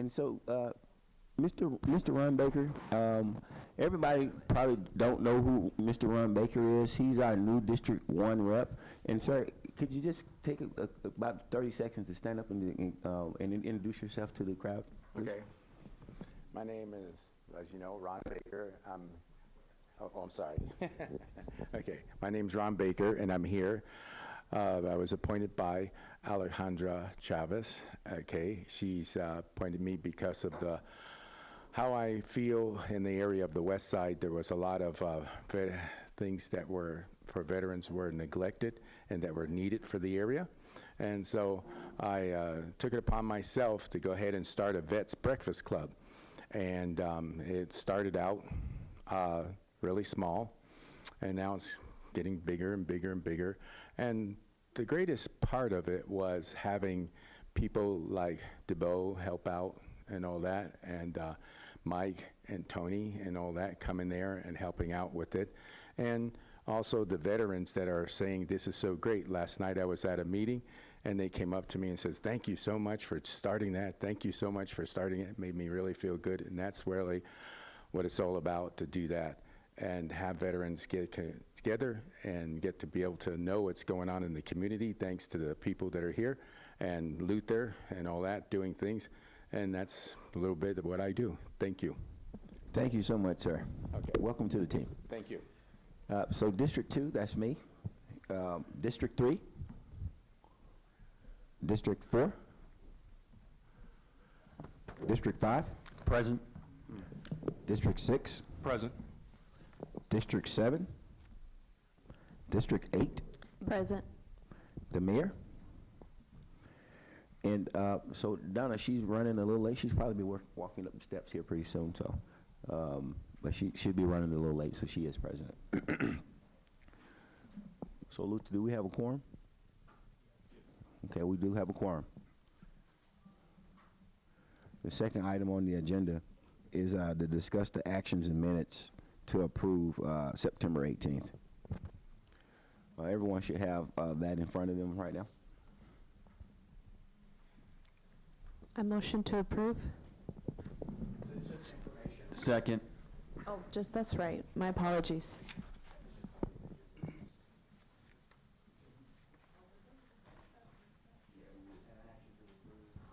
And so, Mr. Ron Baker, everybody probably don't know who Mr. Ron Baker is. He's our new District 1 rep. And sir, could you just take about 30 seconds to stand up and introduce yourself to the crowd, please? Okay. My name is, as you know, Ron Baker. I'm sorry. Okay. My name's Ron Baker, and I'm here. I was appointed by Alejandra Chavez. Okay. She's appointed me because of how I feel in the area of the West Side. There was a lot of things that were, for veterans, were neglected and that were needed for the area. And so I took it upon myself to go ahead and start a Vets Breakfast Club. And it started out really small, and now it's getting bigger and bigger and bigger. And the greatest part of it was having people like DeBow help out and all that, and Mike and Tony and all that coming there and helping out with it. And also the veterans that are saying this is so great. Last night I was at a meeting, and they came up to me and says, thank you so much for starting that. Thank you so much for starting it. It made me really feel good, and that's really what it's all about, to do that and have veterans get together and get to be able to know what's going on in the community, thanks to the people that are here, and Luther and all that, doing things. And that's a little bit of what I do. Thank you. Thank you so much, sir. Okay. Welcome to the team. Thank you. So District 2, that's me. District 3. District 4. District 5. Present. District 6. Present. District 7. District 8. Present. The mayor. And so Donna, she's running a little late. She's probably be walking up the steps here pretty soon. So, but she should be running a little late, so she is president. So Luther, do we have a quorum? Okay, we do have a quorum. The second item on the agenda is to discuss the actions and minutes to approve September 18th. Everyone should have that in front of them right now. I motion to approve. Second. Oh, that's right. My apologies.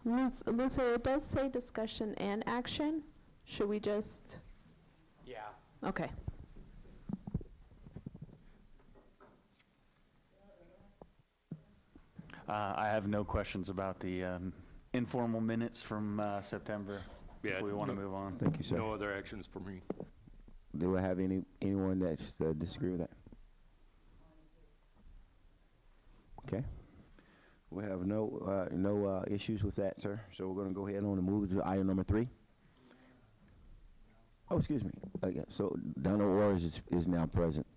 Luther, it does say discussion and action. Should we just? Yeah. Okay. I have no questions about the informal minutes from September. Yeah, If we want to move on. Thank you, sir. No other actions for me. Do I have anyone that's disagree with that? Okay. We have no issues with that, sir. So we're going to go ahead and move to item number 3. Oh, excuse me. Yeah, so Donna Orrs is now present.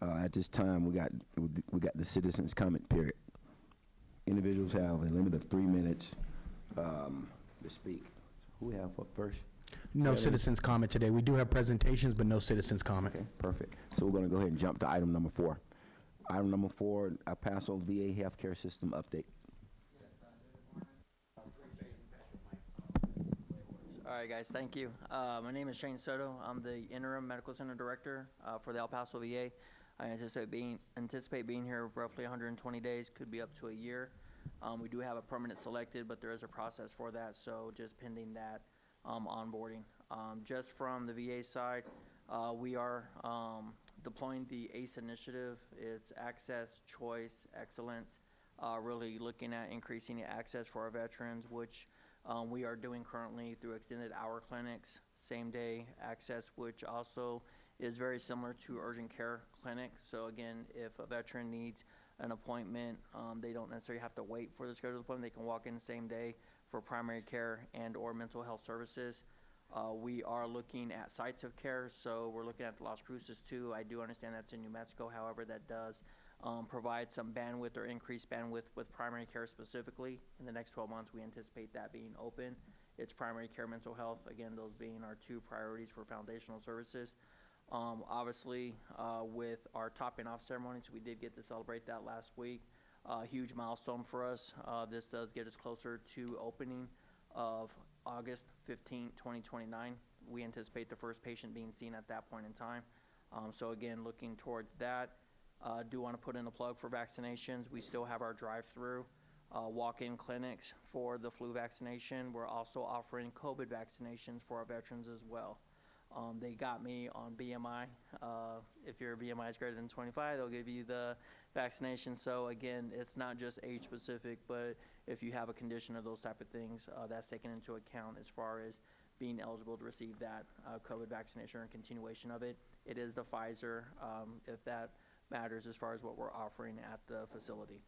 At this time, we got the citizens' comment period. Individuals have a limit of 3 minutes to speak. Who we have up first? No citizens comment today. We do have presentations, but no citizens comment. Okay, perfect. So we're going to go ahead and jump to item number 4. Item number 4, El Paso VA healthcare system update. All right, guys, thank you. My name is Shane Soto. I'm the interim medical center director for the El Paso VA. I anticipate being here roughly 120 days, could be up to a year. We do have a permanent selected, but there is a process for that, so just pending that onboarding. Just from the VA side, we are deploying the ACE initiative. It's access, choice, excellence, really looking at increasing the access for our veterans, which we are doing currently through extended hour clinics, same day access, which also is very similar to urgent care clinic. So again, if a veteran needs an appointment, they don't necessarily have to wait for the scheduled appointment. They can walk in the same day for primary care and or mental health services. We are looking at sites of care, so we're looking at Las Cruces too. I do understand that's in New Mexico. However, that does provide some bandwidth or increased bandwidth with primary care specifically. In the next 12 months, we anticipate that being open. It's primary care, mental health, again, those being our 2 priorities for foundational services. Obviously, with our topping off ceremonies, we did get to celebrate that last week. a huge milestone for us. This does get us closer to opening of August 15, 2029. We anticipate the first patient being seen at that point in time. So again, looking towards that. Do want to put in a plug for vaccinations. We still have our drive-through walk-in clinics for the flu vaccination. We're also offering COVID vaccinations for our veterans as well. They got me on BMI. If your BMI is greater than 25, they'll give you the vaccination. So again, it's not just age specific, but if you have a condition or those type of things, that's taken into account as far as being eligible to receive that COVID vaccination or continuation of it. It is the Pfizer, if that matters as far as what we're offering at the facility.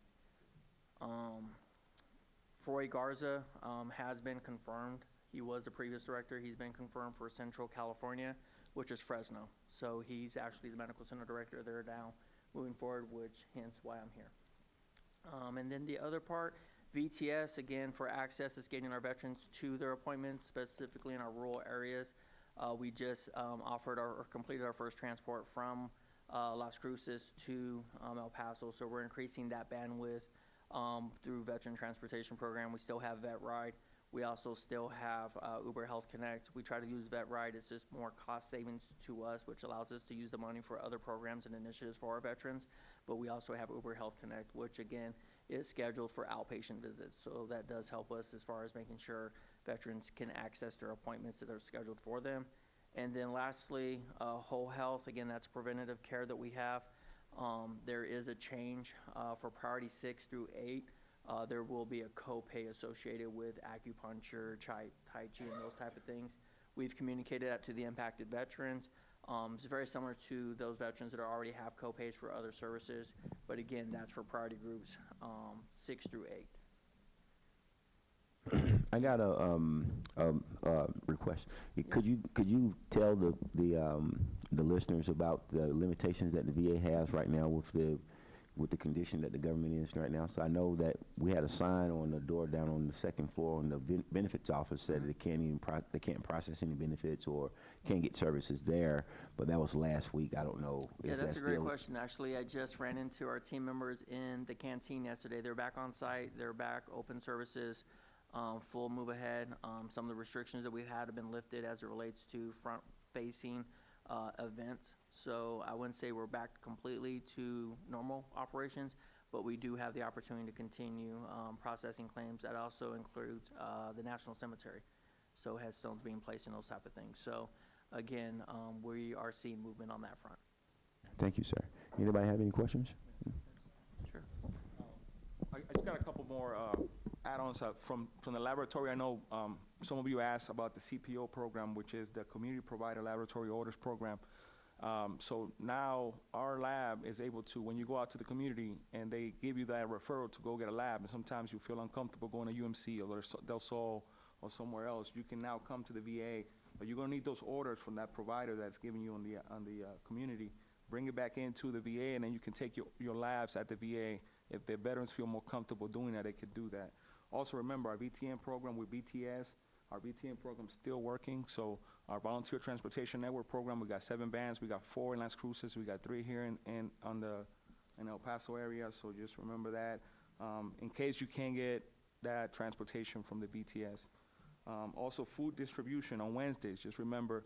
Foy Garza has been confirmed. He was the previous director. He's been confirmed for Central California, which is Fresno. So he's actually the medical center director there now moving forward, which hence why I'm here. And then the other part, VTS, again, for access is getting our veterans to their appointments, specifically in our rural areas. We just completed our first transport from Las Cruces to El Paso, so we're increasing that bandwidth through Veteran Transportation Program. We still have Vet Ride. We also still have Uber Health Connect. We try to use Vet Ride. It's just more cost savings to us, which allows us to use the money for other programs and initiatives for our veterans. But we also have Uber Health Connect, which again is scheduled for outpatient visits. So that does help us as far as making sure veterans can access their appointments that are scheduled for them. And then lastly, Whole Health. Again, that's preventative care that we have. There is a change for priority 6 through 8. There will be a copay associated with acupuncture, Tai Chi, and those type of things. We've communicated that to the impacted veterans. It's very similar to those veterans that already have copays for other services, but again, that's for priority groups 6 through 8. I got a request. Could you tell the listeners about the limitations that the VA has right now with the condition that the government is right now? So I know that we had a sign on the door down on the second floor on the benefits office said they can't process any benefits or can't get services there, but that was last week. I don't know. Yeah, that's a great question. Actually, I just ran into our team members in the canteen yesterday. They're back on site. They're back open services. Full move ahead. Some of the restrictions that we've had have been lifted as it relates to front-facing events. So I wouldn't say we're back completely to normal operations, but we do have the opportunity to continue processing claims. That also includes the National Cemetery, so headstones being placed and those type of things. So again, we are seeing movement on that front. Thank you, sir. Anybody have any questions? Sure. I just got a couple more add-ons from the laboratory. I know some of you asked about the CPO program, which is the Community Provider Laboratory Orders Program. So now our lab is able to, when you go out to the community and they give you that referral to go get a lab, and sometimes you feel uncomfortable going to UMC or Del Sol or somewhere else, you can now come to the VA, but you're going to need those orders from that provider that's giving you on the community. Bring it back into the VA, and then you can take your labs at the VA. If the veterans feel more comfortable doing that, they could do that. Also remember our VTN program with BTS. Our VTN program is still working. So our Volunteer Transportation Network program, we got 7 vans. We got 4 in Las Cruces. We got 3 here in El Paso area. So just remember that in case you can't get that transportation from the BTS. Also food distribution on Wednesdays. Just remember,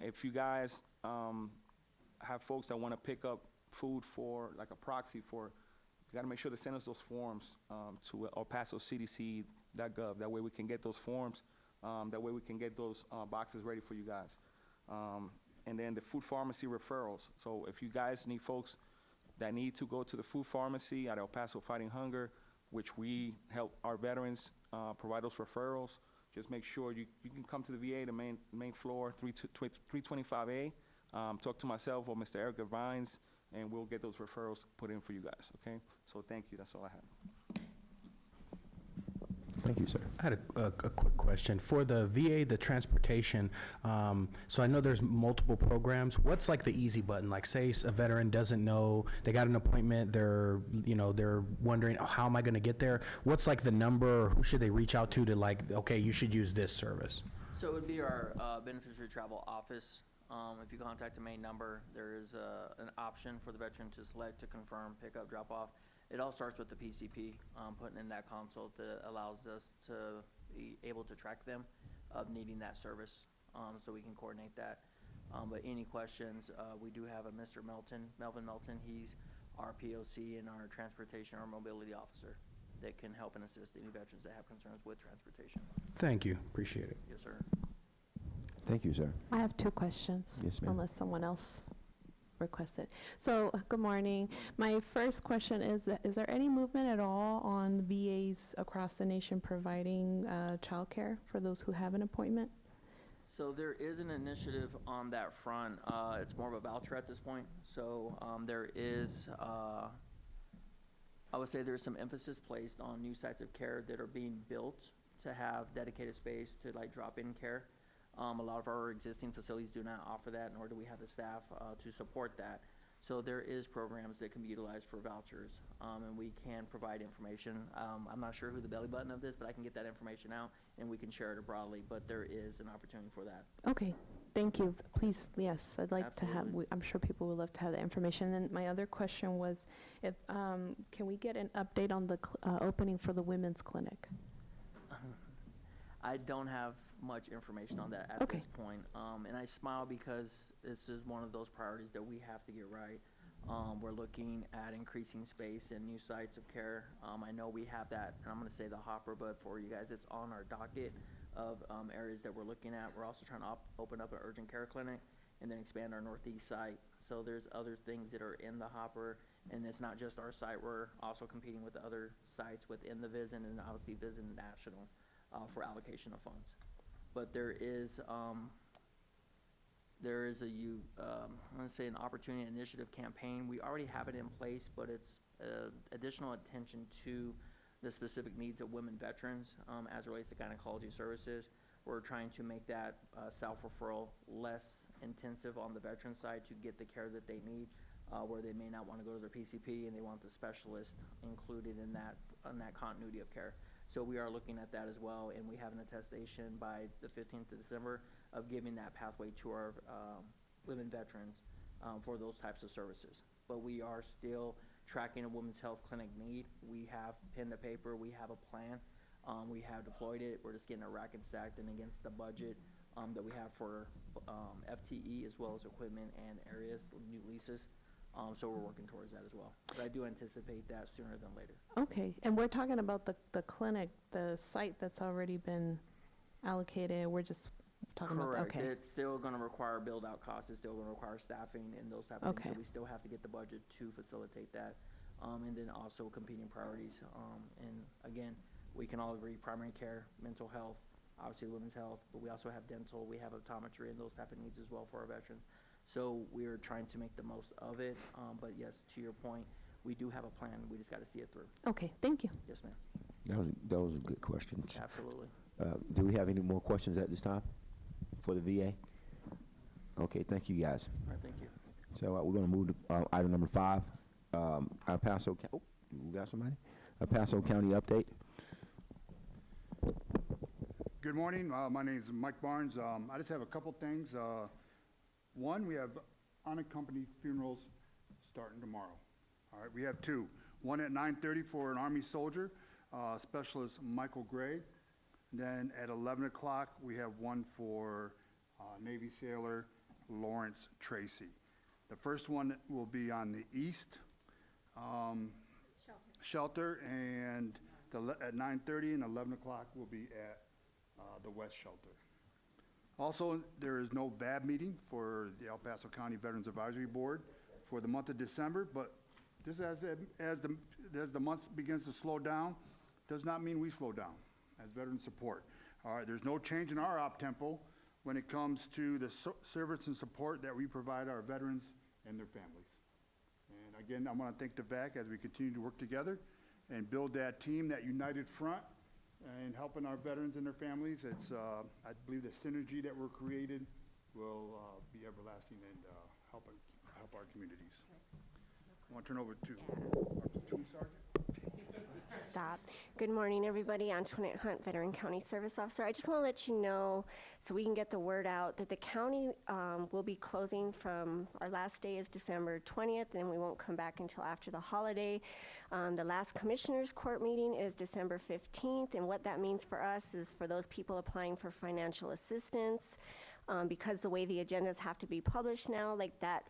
if you guys have folks that want to pick up food for like a proxy for, you got to make sure to send us those forms to elpasocdc.gov. That way we can get those forms. That way we can get those boxes ready for you guys. And then the food pharmacy referrals. So if you guys need folks that need to go to the food pharmacy at El Paso Fighting Hunger, which we help our veterans provide those referrals, just make sure you can come to the VA, the main floor, 325A. Talk to myself or Mr. Eric Vines, and we'll get those referrals put in for you guys, okay? So thank you, that's all I have. Thank you, sir. I had a quick question. For the VA, the transportation, so I know there's multiple programs. What's like the easy button? Like say a veteran doesn't know, they got an appointment, they're wondering, oh, how am I gonna get there? What's like the number, or who should they reach out to like, okay, you should use this service? So it would be our beneficiary travel office. If you contact the main number, there is an option for the veteran to select to confirm, pick up, drop off. It all starts with the PCP, putting in that console that allows us to be able to track them of needing that service, so we can coordinate that. But any questions, we do have a Mr. Melvin Melton. He's our POC and our transportation or mobility officer that can help and assist any veterans that have concerns with transportation. Thank you, appreciate it. Yes, sir. Thank you, sir. I have two questions. Yes, ma'am. Unless someone else requested. So, good morning. My first question is there any movement at all on VAs across the nation providing childcare for those who have an appointment? So there is an initiative on that front. It's more of a voucher at this point. So there is, I would say there's some emphasis placed on new sites of care that are being built to have dedicated space to like drop-in care. A lot of our existing facilities do not offer that, nor do we have the staff to support that. So there is programs that can be utilized for vouchers, and we can provide information. I'm not sure who the belly button of this, but I can get that information out, and we can share it broadly, but there is an opportunity for that. Okay, thank you. Please, yes, I'd like to have, Absolutely. I'm sure people would love to have that information. And my other question was, if, can we get an update on the opening for the women's clinic? I don't have much information on that at Okay. this point. And I smile because this is one of those priorities that we have to get right. We're looking at increasing space and new sites of care. I know we have that, and I'm gonna say the hopper, but for you guys, it's on our docket of areas that we're looking at. We're also trying to open up an urgent care clinic and then expand our northeast site. So there's other things that are in the hopper, and it's not just our site. We're also competing with other sites within the VISN and obviously VISN National for allocation of funds. But there is I'm gonna say an opportunity initiative campaign. We already have it in place, but it's additional attention to the specific needs of women veterans as it relates to gynecology services. We're trying to make that self-referral less intensive on the veteran side to get the care that they need, where they may not want to go to their PCP and they want the specialist included in that continuity of care. So we are looking at that as well, and we have an attestation by the 15th of December of giving that pathway to our women veterans for those types of services. But we are still tracking a women's health clinic need. We have pen to paper, we have a plan, we have deployed it. We're just getting it rack and stacked and against the budget that we have for FTE as well as equipment and areas, new leases. So we're working towards that as well. But I do anticipate that sooner than later. Okay, and we're talking about the clinic, the site that's already been allocated. We're just talking about, Correct. okay. It's still gonna require build-out costs. It's still gonna require staffing and those type of things. Okay. So we still have to get the budget to facilitate that. And then also competing priorities. And again, we can all agree primary care, mental health, obviously women's health, but we also have dental, we have optometry and those type of needs as well for our veterans. So we're trying to make the most of it. But yes, to your point, we do have a plan. We just gotta see it through. Okay, thank you. Yes, ma'am. That was a good question. Absolutely. Do we have any more questions at this time for the VA? Okay, thank you, guys. All right, thank you. So we're going to move to item number 5, El Paso. Oh, we got somebody? El Paso County update. Good morning. My name is Mike Barnes. I just have a couple things. One, we have unaccompanied funerals starting tomorrow. All right, we have 2. One at 9:30 for an Army soldier, Specialist Michael Gray. Then at 11 o'clock, we have one for Navy sailor Lawrence Tracy. The first one will be on the east shelter, and at 9:30 and 11 o'clock will be at the west shelter. Also, there is no VAB meeting for the El Paso County Veterans Advisory Board for the month of December, but just as the month begins to slow down, does not mean we slow down as veteran support. All right, there's no change in our op-tempo when it comes to the service and support that we provide our veterans and their families. And again, I want to thank the VAC as we continue to work together and build that team, that united front, and helping our veterans and their families. It's, I believe the synergy that we're created will be everlasting and help our communities. I want to turn over to our platoon sergeant. Stop. Good morning, everybody. Antoinette Hunt, Veteran County Service Officer. I just want to let you know, so we can get the word out, that the county will be closing from, our last day is December 20th, and we won't come back until after the holiday. The last Commissioners Court meeting is December 15th, and what that means for us is for those people applying for financial assistance, because the way the agendas have to be published now, like that,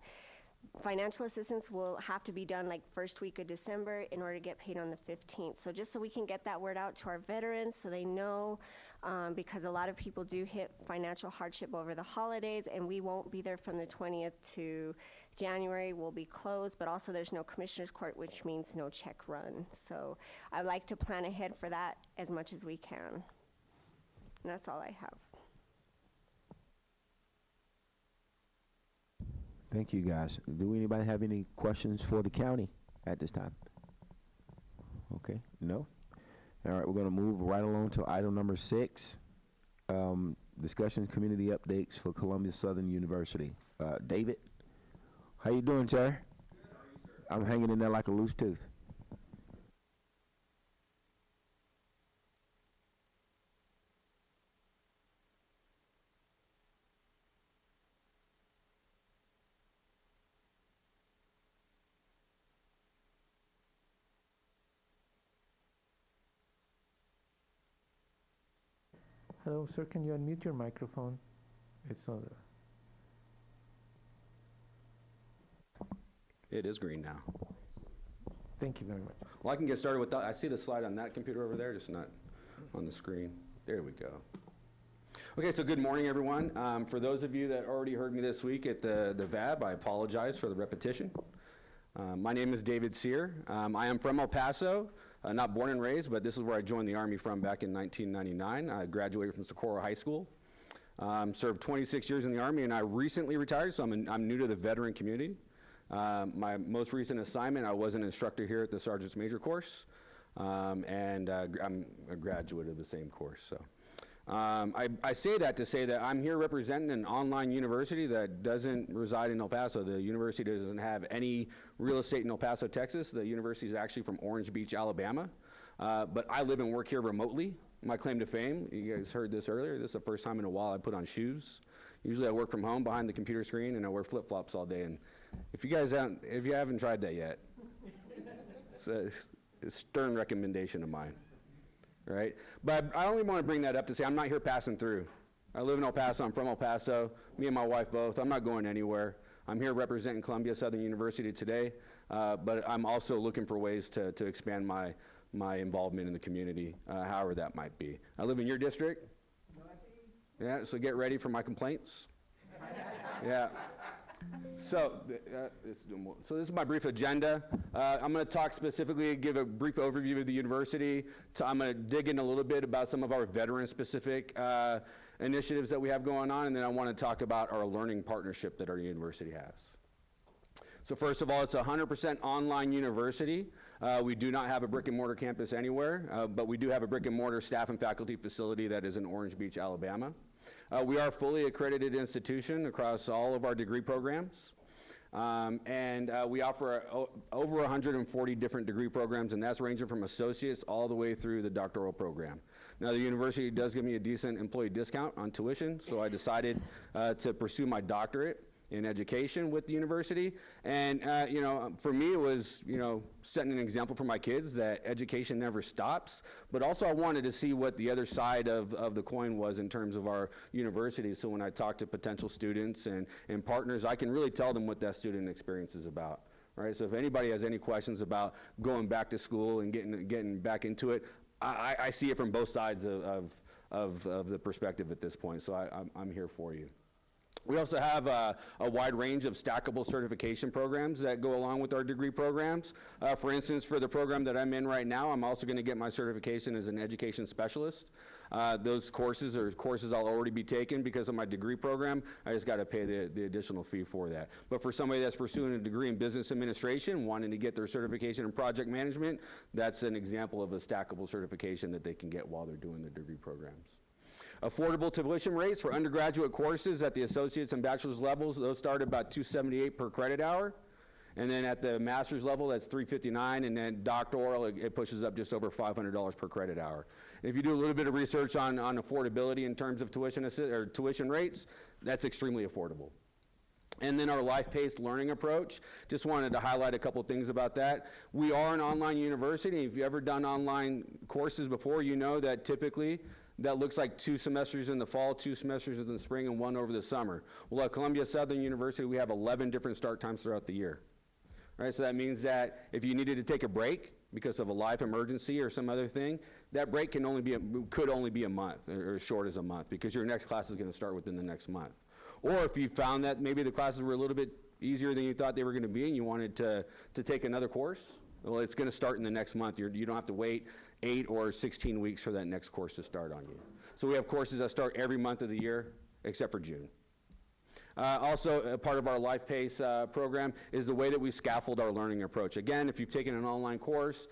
financial assistance will have to be done like first week of December in order to get paid on the 15th. So just so we can get that word out to our veterans so they know, because a lot of people do hit financial hardship over the holidays, and we won't be there from the 20th to January. We'll be closed, but also there's no Commissioners Court, which means no check run. So I like to plan ahead for that as much as we can. And that's all I have. Thank you, guys. Do anybody have any questions for the county at this time? Okay, no? All right, we're gonna move right along to item number 6. Discussion community updates for Columbia Southern University. David, how you doing, sir? Good, how are you, sir? I'm hanging in there like a loose tooth. Hello, sir, can you unmute your microphone? It's on. It is green now. Thank you very much. Well, I can get started with that. I see the slide on that computer over there, just not on the screen. There we go. Okay, so good morning, everyone. For those of you that already heard me this week at the VAB, I apologize for the repetition. My name is David Sear. I am from El Paso. Not born and raised, but this is where I joined the Army from back in 1999. I graduated from Socorro High School, served 26 years in the Army, and I recently retired, so I'm new to the veteran community. My most recent assignment, I was an instructor here at the Sergeant's Major course, and I'm a graduate of the same course. So I say that to say that I'm here representing an online university that doesn't reside in El Paso. The university doesn't have any real estate in El Paso, Texas. The university is actually from Orange Beach, Alabama. But I live and work here remotely. My claim to fame, you guys heard this earlier, this is the first time in a while I put on shoes. Usually I work from home behind the computer screen and I wear flip-flops all day. And if you haven't tried that yet, it's a stern recommendation of mine. Right? But I only want to bring that up to say I'm not here passing through. I live in El Paso, I'm from El Paso, me and my wife both. I'm not going anywhere. I'm here representing Columbia Southern University today, but I'm also looking for ways to expand my involvement in the community, however that might be. I live in your district. Yeah, so get ready for my complaints. Yeah. So this is my brief agenda. I'm going to talk specifically, give a brief overview of the university. I'm going to dig in a little bit about some of our veteran-specific initiatives that we have going on, and then I want to talk about our learning partnership that our university has. So first of all, it's a 100% online university. We do not have a brick and mortar campus anywhere, but we do have a brick and mortar staff and faculty facility that is in Orange Beach, Alabama. We are a fully accredited institution across all of our degree programs. And we offer over 140 different degree programs, and that's ranging from associates all the way through the doctoral program. Now, the university does give me a decent employee discount on tuition, so I decided to pursue my doctorate in education with the university. And, you know, for me, it was, you know, setting an example for my kids that education never stops. But also I wanted to see what the other side of the coin was in terms of our university. So when I talk to potential students and partners, I can really tell them what that student experience is about. Right? So if anybody has any questions about going back to school and getting back into it, I see it from both sides of the perspective at this point. So I'm here for you. We also have a wide range of stackable certification programs that go along with our degree programs. For instance, for the program that I'm in right now, I'm also going to get my certification as an education specialist. Those courses are courses I'll already be taking because of my degree program. I just got to pay the additional fee for that. But for somebody that's pursuing a degree in business administration, wanting to get their certification in project management, that's an example of a stackable certification that they can get while they're doing their degree programs. Affordable tuition rates for undergraduate courses at the associate's and bachelor's levels, those start at about $278 per credit hour. And then at the master's level, that's $359, and then doctoral, it pushes up just over $500 per credit hour. And if you do a little bit of research on affordability in terms of tuition rates, that's extremely affordable. And then our life-paced learning approach, just wanted to highlight a couple of things about that. We are an online university. If you've ever done online courses before, you know that typically that looks like 2 semesters in the fall, 2 semesters in the spring, and 1 over the summer. Well, at Columbia Southern University, we have 11 different start times throughout the year. Right, so that means that if you needed to take a break because of a life emergency or some other thing, that break could only be a month, or as short as a month, because your next class is going to start within the next month. Or if you found that maybe the classes were a little bit easier than you thought they were going to be and you wanted to take another course, well, it's going to start in the next month. You don't have to wait 8 or 16 weeks for that next course to start on you. So we have courses that start every month of the year except for June. Also, a part of our Life Pace program is the way that we scaffold our learning approach. Again, if you've taken an online course,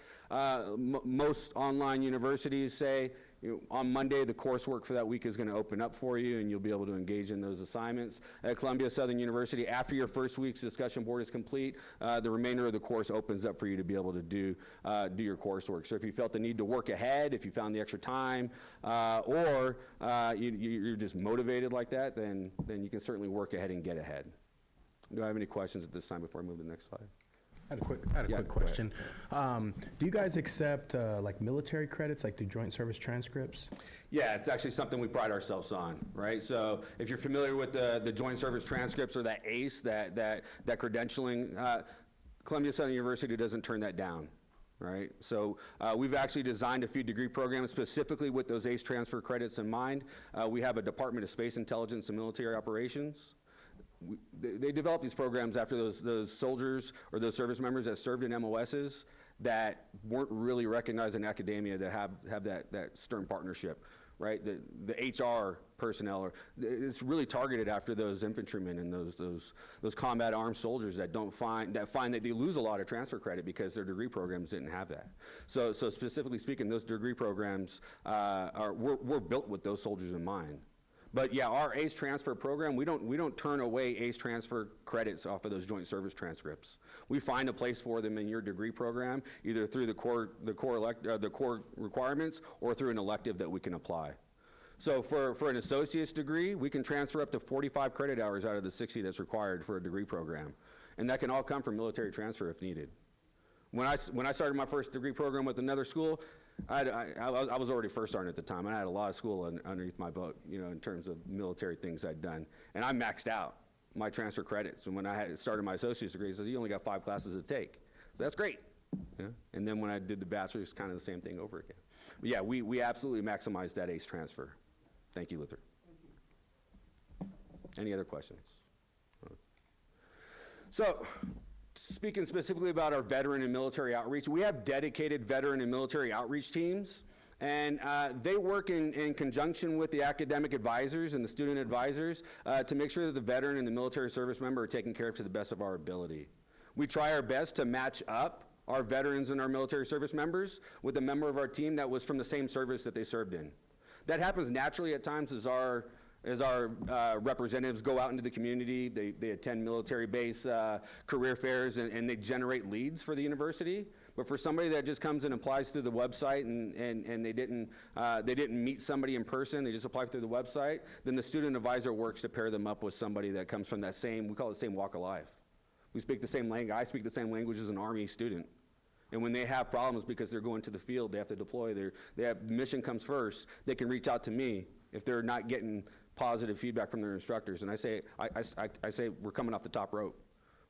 most online universities say, on Monday, the coursework for that week is going to open up for you, and you'll be able to engage in those assignments. At Columbia Southern University, after your first week's discussion board is complete, the remainder of the course opens up for you to be able to do your coursework. So if you felt the need to work ahead, if you found the extra time, or you're just motivated like that, then you can certainly work ahead and get ahead. Do I have any questions at this time before I move to the next slide? I had a quick question. Do you guys accept like military credits, like through joint service transcripts? Yeah, it's actually something we pride ourselves on, right? So if you're familiar with the joint service transcripts or that ACE, that credentialing, Columbia Southern University doesn't turn that down, right? So we've actually designed a few degree programs specifically with those ACE transfer credits in mind. We have a Department of Space Intelligence and Military Operations. They developed these programs after those soldiers or those service members that served in MOSs that weren't really recognized in academia that have that stern partnership, right? The HR personnel it's really targeted after those infantrymen and those combat armed soldiers that find that they lose a lot of transfer credit because their degree programs didn't have that. So specifically speaking, those degree programs were built with those soldiers in mind. But yeah, our ACE transfer program, we don't turn away ACE transfer credits off of those joint service transcripts. We find a place for them in your degree program, either through the core requirements or through an elective that we can apply. So for an associate's degree, we can transfer up to 45 credit hours out of the 60 that's required for a degree program. And that can all come from military transfer if needed. When I started my first degree program with another school, I was already first sergeant at the time, and I had a lot of school underneath my belt, in terms of military things I'd done. And I maxed out my transfer credits. And when I had started my associate's degree, I said, you only got 5 classes to take. So that's great. And then when I did the bachelor's, kind of the same thing over again. But yeah, we absolutely maximized that ACE transfer. Thank you, Luther. Any other questions? So, speaking specifically about our veteran and military outreach, we have dedicated veteran and military outreach teams, and they work in conjunction with the academic advisors and the student advisors to make sure that the veteran and the military service member are taken care of to the best of our ability. We try our best to match up our veterans and our military service members with a member of our team that was from the same service that they served in. That happens naturally at times as our representatives go out into the community. They attend military base career fairs and they generate leads for the university. But for somebody that just comes and applies through the website and they didn't meet somebody in person, they just apply through the website, then the student advisor works to pair them up with somebody that comes from that same, we call it the same walk of life. We speak the same language. I speak the same language as an Army student. And when they have problems because they're going to the field, they have to deploy, mission comes first, they can reach out to me if they're not getting positive feedback from their instructors. And I say we're coming off the top rope,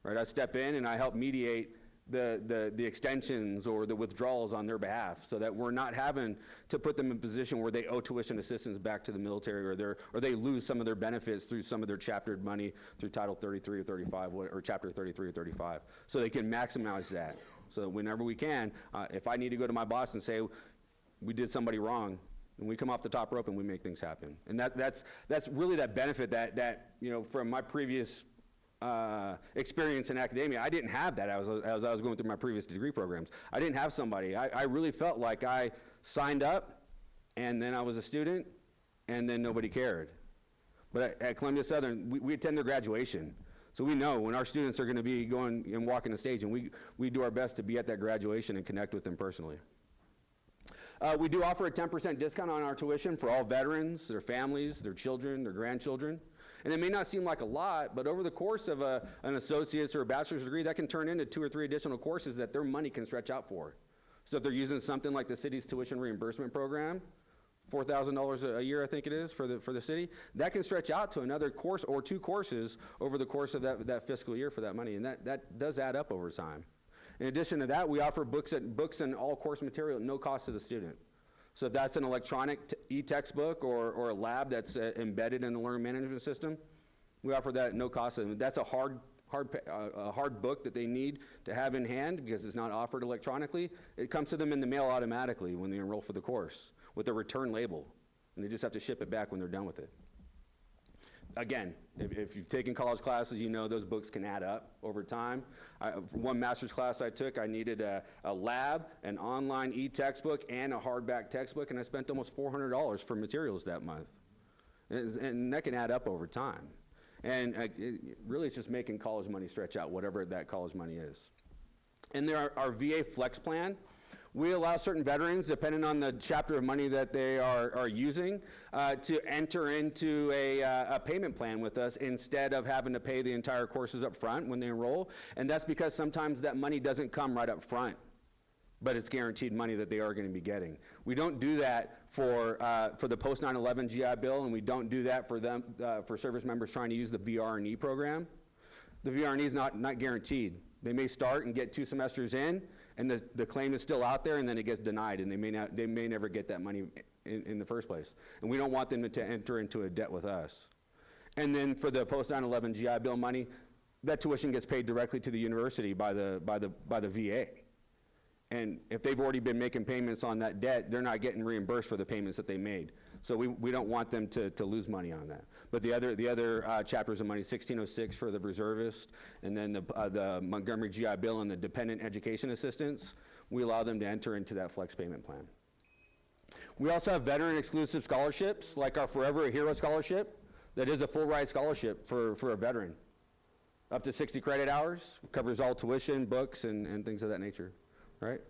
right? I step in and I help mediate the extensions or the withdrawals on their behalf so that we're not having to put them in a position where they owe tuition assistance back to the military or they lose some of their benefits through some of their chaptered money through Title 33 or 35 or Chapter 33 or 35. So they can maximize that. So that whenever we can, if I need to go to my boss and say, we did somebody wrong, and we come off the top rope and we make things happen. And that's really that benefit that from my previous experience in academia, I didn't have that as I was going through my previous degree programs. I didn't have somebody. I really felt like I signed up, and then I was a student, and then nobody cared. But at Columbia Southern, we attend their graduation. So we know when our students are going to be going and walking the stage, and we do our best to be at that graduation and connect with them personally. We do offer a 10% discount on our tuition for all veterans, their families, their children, their grandchildren. And it may not seem like a lot, but over the course of an associate's or a bachelor's degree, that can turn into 2 or 3 additional courses that their money can stretch out for. So if they're using something like the city's tuition reimbursement program, $4,000 a year, I think it is, for the city, that can stretch out to another course or 2 courses over the course of that fiscal year for that money, and that does add up over time. In addition to that, we offer books and all course material at no cost to the student. So if that's an electronic e-textbook or a lab that's embedded in the learning management system, we offer that at no cost to them. That's a hard book that they need to have in hand because it's not offered electronically. It comes to them in the mail automatically when they enroll for the course with a return label, and they just have to ship it back when they're done with it. Again, if you've taken college classes, you know those books can add up over time. For one master's class I took, I needed a lab, an online e-textbook, and a hardback textbook, and I spent almost $400 for materials that month. And that can add up over time. And really it's just making college money stretch out, whatever that college money is. And there our VA Flex Plan. We allow certain veterans, depending on the chapter of money that they are using, to enter into a payment plan with us instead of having to pay the entire courses up front when they enroll. And that's because sometimes that money doesn't come right up front, but it's guaranteed money that they are going to be getting. We don't do that for the post 9/11 GI Bill, and we don't do that for them for service members trying to use the VR&E program. The VR&E is not guaranteed. They may start and get 2 semesters in, and the claim is still out there, and then it gets denied, and they may never get that money in the first place. And we don't want them to enter into a debt with us. And then for the post 9/11 GI Bill money, that tuition gets paid directly to the university by the VA. And if they've already been making payments on that debt, they're not getting reimbursed for the payments that they made. So we don't want them to lose money on that. But the other chapters of money, 1606 for the reservist, and then the Montgomery GI Bill and the dependent education assistance, we allow them to enter into that flex payment plan. We also have veteran exclusive scholarships, like our Forever a Hero scholarship, that is a full ride scholarship for a veteran. Up to 60 credit hours, covers all tuition, books, and things of that nature, right?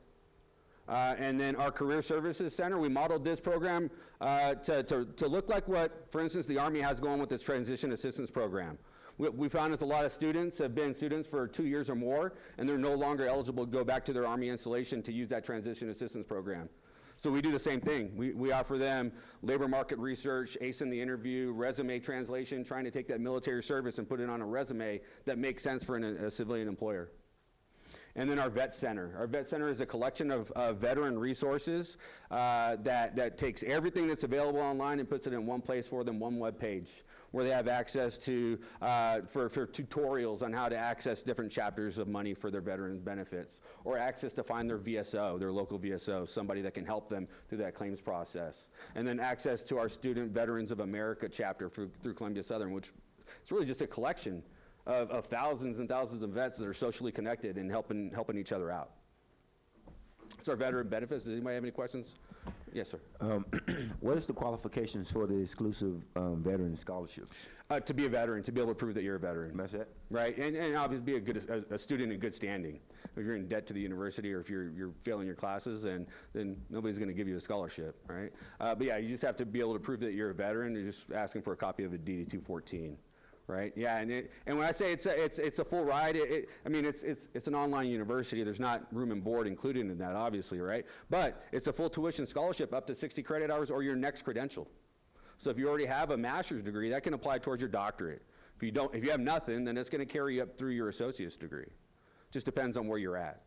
And then our Career Services Center, we modeled this program to look like what, for instance, the Army has going with its Transition Assistance Program. We found that a lot of students have been students for 2 years or more, and they're no longer eligible to go back to their Army installation to use that Transition Assistance Program. So we do the same thing. We offer them labor market research, ACE in the interview, resume translation, trying to take that military service and put it on a resume that makes sense for a civilian employer. And then our Vet Center. Our Vet Center is a collection of veteran resources that takes everything that's available online and puts it in one place for them, one web page, where they have access to, for tutorials on how to access different chapters of money for their veterans benefits, or access to find their VSO, their local VSO, somebody that can help them through that claims process. And then access to our Student Veterans of America chapter through Columbia Southern, which it's really just a collection of thousands and thousands of vets that are socially connected and helping each other out. So our veteran benefits, does anybody have any questions? Yes, sir. What is the qualifications for the exclusive veteran scholarships? To be a veteran, to be able to prove that you're a veteran. That's it? Right, and obviously be a student in good standing. If you're in debt to the university or if you're failing your classes, then nobody's gonna give you a scholarship, right? But yeah, you just have to be able to prove that you're a veteran. You're just asking for a copy of a DD 214. Right? Yeah, and when I say it's a full ride, I mean it's an online university. There's not room and board included in that, obviously, right? But it's a full tuition scholarship up to 60 credit hours or your next credential. So if you already have a master's degree, that can apply towards your doctorate. If you have nothing, then it's going to carry you up through your associate's degree. Just depends on where you're at.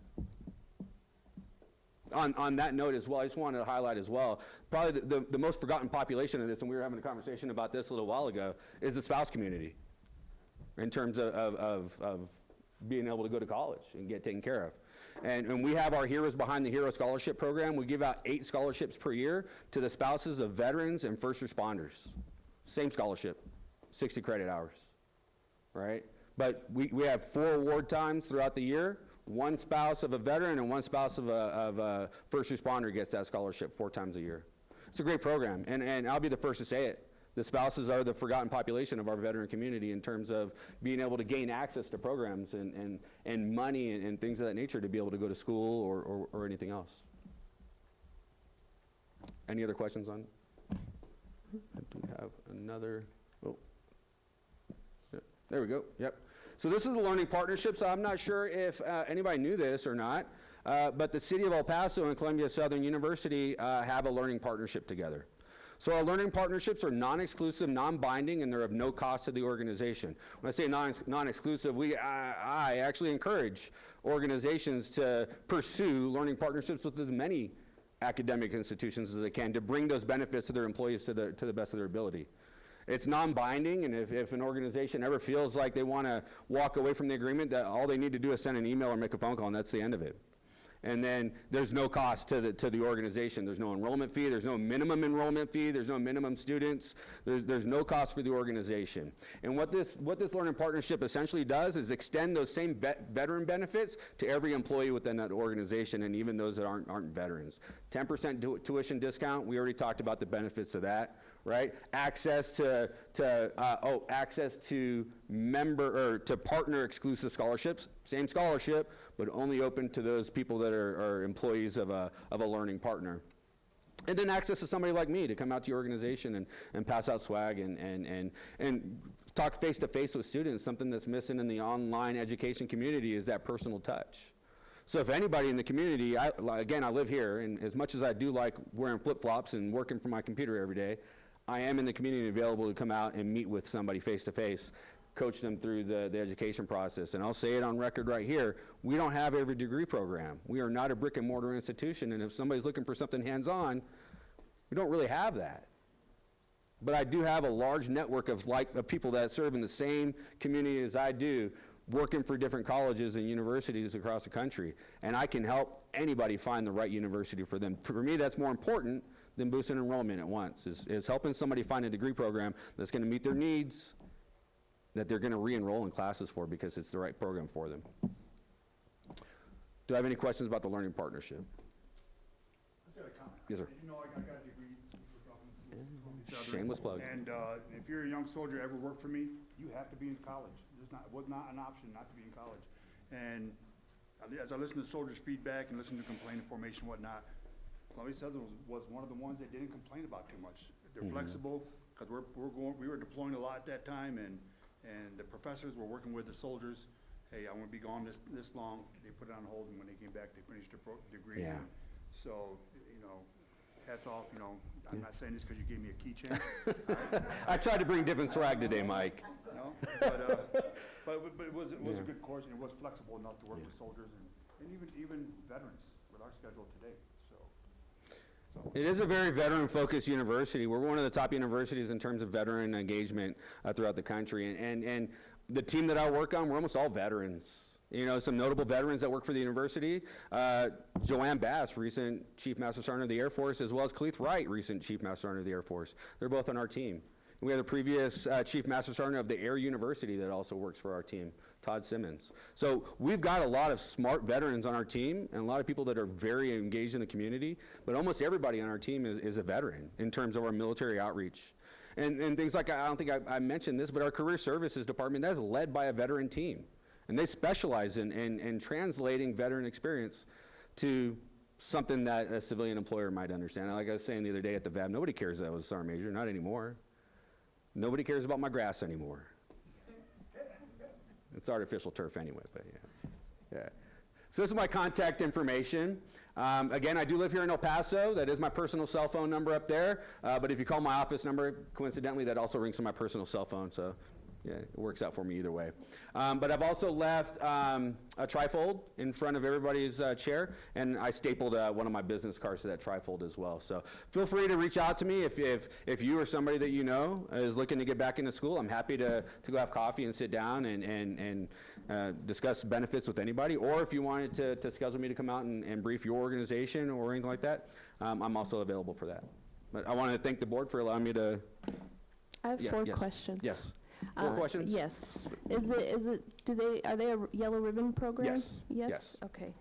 On that note as well, I just wanted to highlight as well, probably the most forgotten population of this, and we were having a conversation about this a little while ago, is the spouse community. In terms of being able to go to college and get taken care of. And we have our Heroes Behind the Hero Scholarship Program. We give out 8 scholarships per year to the spouses of veterans and first responders. Same scholarship, 60 credit hours, right? But we have 4 award times throughout the year. 1 spouse of a veteran and 1 spouse of a first responder gets that scholarship 4 times a year. It's a great program, and I'll be the first to say it. The spouses are the forgotten population of our veteran community in terms of being able to gain access to programs and money and things of that nature to be able to go to school or anything else. Any other questions on? Do we have another? Oh. Yeah, there we go. Yep. So this is the learning partnership. So I'm not sure if anybody knew this or not, but the City of El Paso and Columbia Southern University have a learning partnership together. So our learning partnerships are non-exclusive, non-binding, and they're of no cost to the organization. When I say non-exclusive, I actually encourage organizations to pursue learning partnerships with as many academic institutions as they can to bring those benefits to their employees to the best of their ability. It's non-binding, and if an organization ever feels like they want to walk away from the agreement, that all they need to do is send an email or make a phone call, and that's the end of it. And then there's no cost to the organization. There's no enrollment fee. There's no minimum enrollment fee. There's no minimum students. There's no cost for the organization. And what this learning partnership essentially does is extend those same veteran benefits to every employee within that organization, and even those that aren't veterans. 10% tuition discount. We already talked about the benefits of that. Right? Access to member or to partner exclusive scholarships, same scholarship, but only open to those people that are employees of a learning partner. And then access to somebody like me to come out to your organization and pass out swag and talk face to face with students. Something that's missing in the online education community is that personal touch. So if anybody in the community, again, I live here, and as much as I do like wearing flip-flops and working from my computer every day, I am in the community available to come out and meet with somebody face-to-face, coach them through the education process. And I'll say it on record right here, we don't have every degree program. We are not a brick and mortar institution, and if somebody's looking for something hands-on, we don't really have that. But I do have a large network of people that serve in the same community as I do, working for different colleges and universities across the country. And I can help anybody find the right university for them. For me, that's more important than boosting enrollment at once, is helping somebody find a degree program that's going to meet their needs, that they're going to re-enroll in classes for because it's the right program for them. Do I have any questions about the learning partnership? I just got a comment. Yes, sir. You know, I got a degree. From each other. Shameless plug. And if you're a young soldier, ever worked for me, you have to be in college. It was not an option not to be in college. And as I listen to soldiers' feedback and listen to complaint and formation and whatnot, Columbia Southern was one of the ones that didn't complain about too much. They're flexible, because we were deploying a lot at that time, and the professors were working with the soldiers. Hey, I want to be gone this long. They put it on hold, and when they came back, they finished their degree. Yeah. So, you know, hats off, you know. I'm not saying this because you gave me a keychain. I tried to bring different swag today, Mike. No, but it was a good course, and it was flexible enough to work with soldiers and even veterans with our schedule today. It is a very veteran-focused university. We're one of the top universities in terms of veteran engagement throughout the country. And the team that I work on, we're almost all veterans. You know, some notable veterans that work for the university, Joanne Bass, recent Chief Master Sergeant of the Air Force, as well as Khalith Wright, recent Chief Master Sergeant of the Air Force. They're both on our team. We have the previous Chief Master Sergeant of the Air University that also works for our team, Todd Simmons. So we've got a lot of smart veterans on our team and a lot of people that are very engaged in the community, but almost everybody on our team is a veteran in terms of our military outreach. And things like, I don't think I mentioned this, but our career services department, that is led by a veteran team. And they specialize in translating veteran experience to something that a civilian employer might understand. Like I was saying the other day at the VAB, nobody cares that I was a sergeant major, not anymore. Nobody cares about my grass anymore. It's artificial turf anyway, but yeah. So this is my contact information. Again, I do live here in El Paso. That is my personal cell phone number up there. But if you call my office number, coincidentally, that also rings to my personal cell phone. So yeah, it works out for me either way. But I've also left a trifold in front of everybody's chair, and I stapled one of my business cards to that trifold as well. So feel free to reach out to me if you or somebody that you know is looking to get back into school. I'm happy to go have coffee and sit down and discuss benefits with anybody. Or if you wanted to schedule me to come out and brief your organization or anything like that, I'm also available for that. But I want to thank the board for allowing me to. I have four questions. Yes. 4 questions? Yes. Are they a yellow ribbon program? Yes. Yes? Yes. Okay.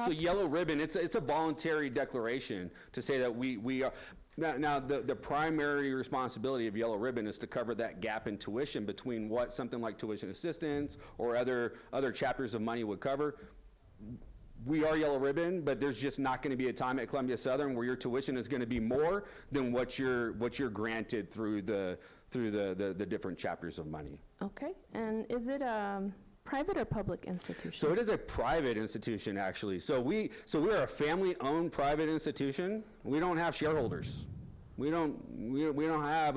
So Yellow Ribbon, it's a voluntary declaration to say that we are, now the primary responsibility of Yellow Ribbon is to cover that gap in tuition between what something like tuition assistance or other chapters of money would cover. We are Yellow Ribbon, but there's just not going to be a time at Columbia Southern where your tuition is going to be more than what you're granted through the different chapters of money. Okay, and is it a private or public institution? So it is a private institution, actually. So we are a family-owned private institution. We don't have shareholders. We don't have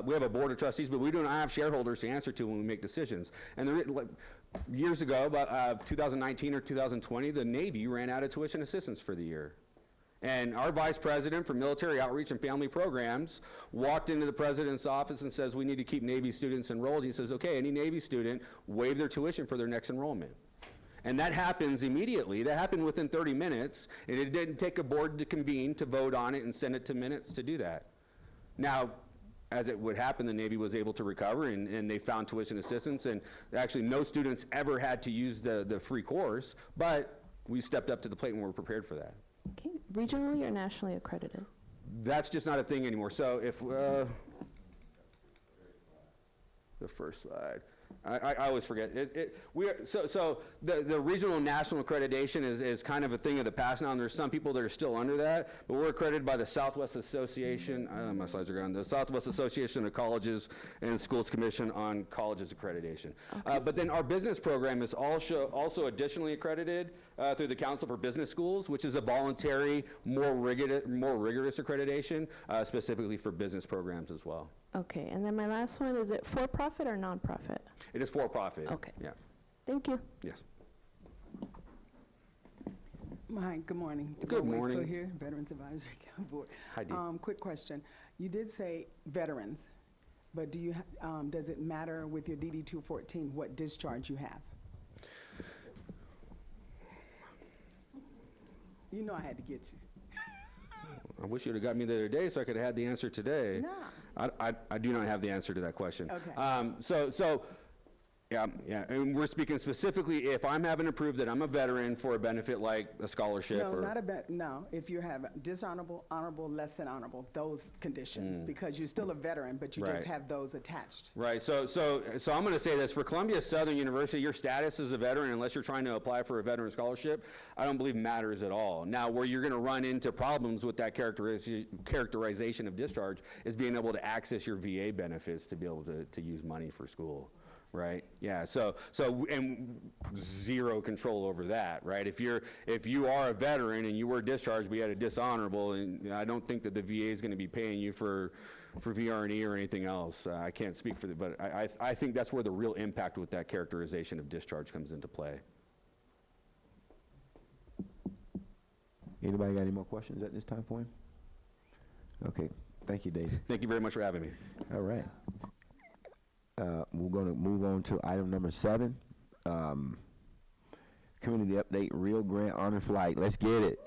we have a board of trustees, but we don't have shareholders to answer to when we make decisions. And years ago, about 2019 or 2020, the Navy ran out of tuition assistance for the year. And our vice president for military outreach and family programs walked into the president's office and says, we need to keep Navy students enrolled. He says, okay, any Navy student, waive their tuition for their next enrollment. And that happens immediately. That happened within 30 minutes, and it didn't take a board to convene to vote on it and send it to minutes to do that. Now, as it would happen, the Navy was able to recover, and they found tuition assistance, and actually no students ever had to use the free course, but we stepped up to the plate and we're prepared for that. Okay, regionally or nationally accredited? That's just not a thing anymore. So if, the first slide. I always forget. So the regional and national accreditation is kind of a thing of the past now, and there's some people that are still under that, but we're accredited by the Southwest Association, my slides are gone, the Southwest Association of Colleges and Schools Commission on Colleges Accreditation. Okay. But then our business program is also additionally accredited through the Council for Business Schools, which is a voluntary, more rigorous accreditation, specifically for business programs as well. Okay, and then my last one, is it for-profit or nonprofit? It is for-profit. Okay. Yeah. Thank you. Yes. Hi, good morning. Good morning. Wakefield here, Veterans Advisory Board. Hi, Dee. Quick question. You did say veterans, but do you, does it matter with your DD 214 what discharge you have? You know I had to get you. I wish you'd have got me the other day so I could have had the answer today. No. I do not have the answer to that question. Okay. Yeah, and we're speaking specifically if I'm having to prove that I'm a veteran for a benefit like a scholarship No, or. not no. If you have dishonorable, honorable, less than honorable, those conditions, because you're still a veteran, but you just Right. have those attached. Right, so I'm going to say this, for Columbia Southern University, your status as a veteran, unless you're trying to apply for a veteran scholarship, I don't believe matters at all. Now, where you're going to run into problems with that characterization of discharge is being able to access your VA benefits to be able to use money for school. Right. Yeah. So and zero control over that. Right. If you are a veteran and you were discharged, but you had a dishonorable, and I don't think that the VA is going to be paying you for VR&E or anything else. I can't speak for but I think that's where the real impact with that characterization of discharge comes into play. Anybody got any more questions at this time for him? Okay. Thank you, David. Thank you very much for having me. All right. We're going to move on to item number 7. Community update, Rio Grande Honor Flight. Let's get it.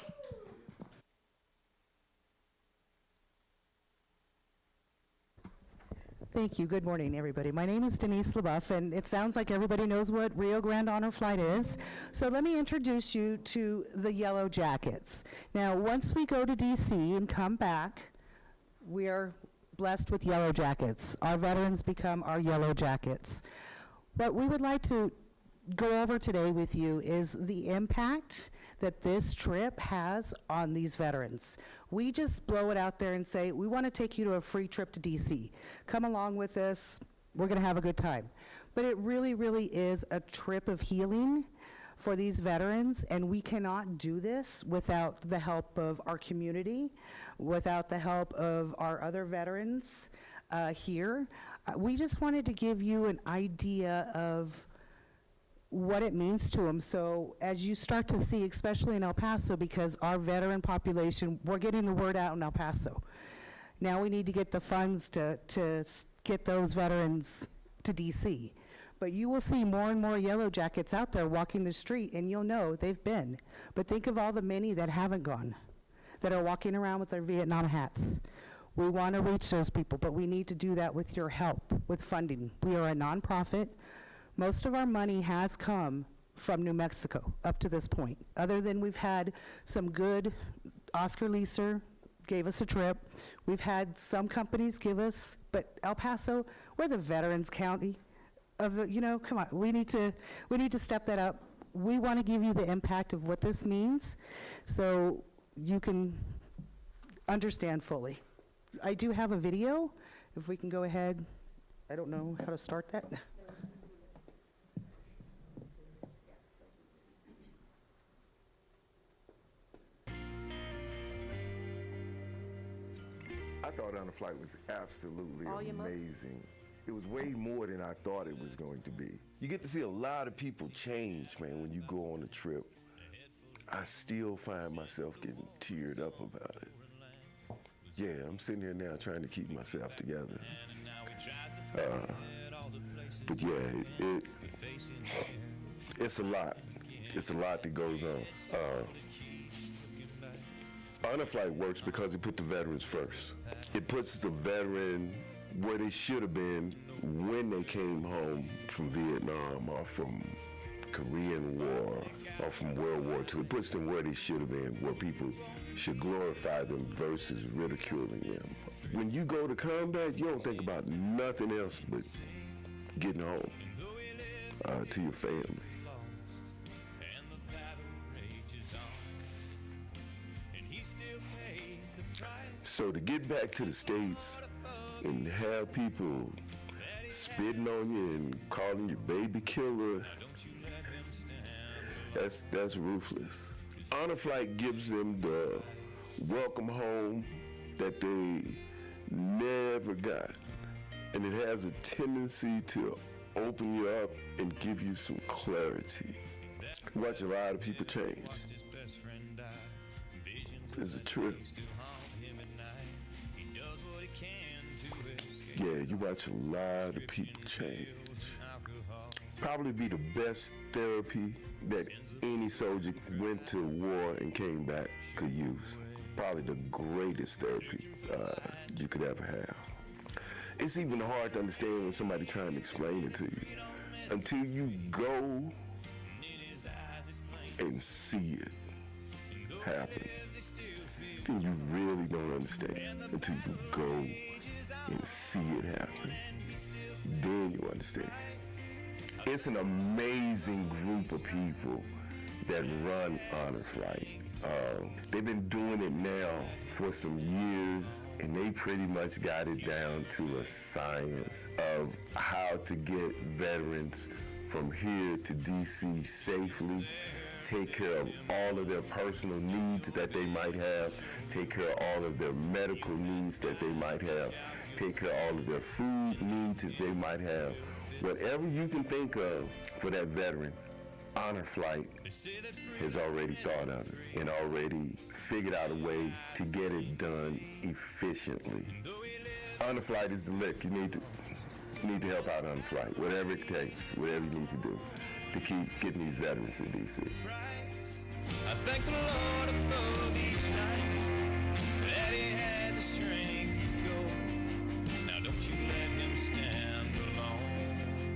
Thank you. Good morning, everybody. My name is Denise LaBeouf, and it sounds like everybody knows what Rio Grande Honor Flight is. So let me introduce you to the Yellow Jackets. Now, once we go to DC and come back, we are blessed with Yellow Jackets. Our veterans become our Yellow Jackets. What we would like to go over today with you is the impact that this trip has on these veterans. We just blow it out there and say, we want to take you to a free trip to DC. Come along with us. We're going to have a good time. But it really, really is a trip of healing for these veterans, and we cannot do this without the help of our community, without the help of our other veterans here. We just wanted to give you an idea of what it means to them. So as you start to see, especially in El Paso, because our veteran population, we're getting the word out in El Paso. Now we need to get the funds to get those veterans to DC. But you will see more and more Yellow Jackets out there walking the street, and you'll know they've been. But think of all the many that haven't gone, that are walking around with their Vietnam hats. We want to reach those people, but we need to do that with your help, with funding. We are a nonprofit. Most of our money has come from New Mexico up to this point, other than we've had some good, Oscar Leeser gave us a trip. We've had some companies give us, but El Paso, we're the veterans county of the, come on, we need to step that up. We want to give you the impact of what this means so you can understand fully. I do have a video, if we can go ahead. I don't know how to start that. I thought On a Flight was absolutely Volume up. amazing. It was way more than I thought it was going to be. You get to see a lot of people change, man, when you go on a trip. I still find myself getting teared up about it. Yeah, I'm sitting here now trying to keep myself together. But yeah, it's a lot. It's a lot that goes on. On a Flight works because it put the veterans first. It puts the veteran where they should have been when they came home from Vietnam or from Korean War or from World War II. It puts them where they should have been, where people should glorify them versus ridiculing them. When you go to combat, you don't think about nothing else but getting home to your family. So to get back to the States and have people spitting on you and calling you baby killer, that's ruthless. On a Flight gives them the welcome home that they never got. And it has a tendency to open you up and give you some clarity. Watch a lot of people change. It's a trip. Yeah, you watch a lot of people change. Probably be the best therapy that any soldier went to war and came back could use. Probably the greatest therapy you could ever have. It's even hard to understand when somebody's trying to explain it to you. Until you go and see it happen, then you really don't understand until you go and see it happen. Then you understand. It's an amazing group of people that run On a Flight. They've been doing it now for some years, and they pretty much got it down to a science of how to get veterans from here to DC safely, take care of all of their personal needs that they might have, take care of all of their medical needs that they might have, take care of all of their food needs that they might have. Whatever you can think of for that veteran, On a Flight has already thought of it and already figured out a way to get it done efficiently. On a Flight is the lick. You need to help out On a Flight, whatever it takes, whatever you need to do to keep getting these veterans in DC. I thank the Lord above each night that he had the strength to go. Now don't you let him stand alone.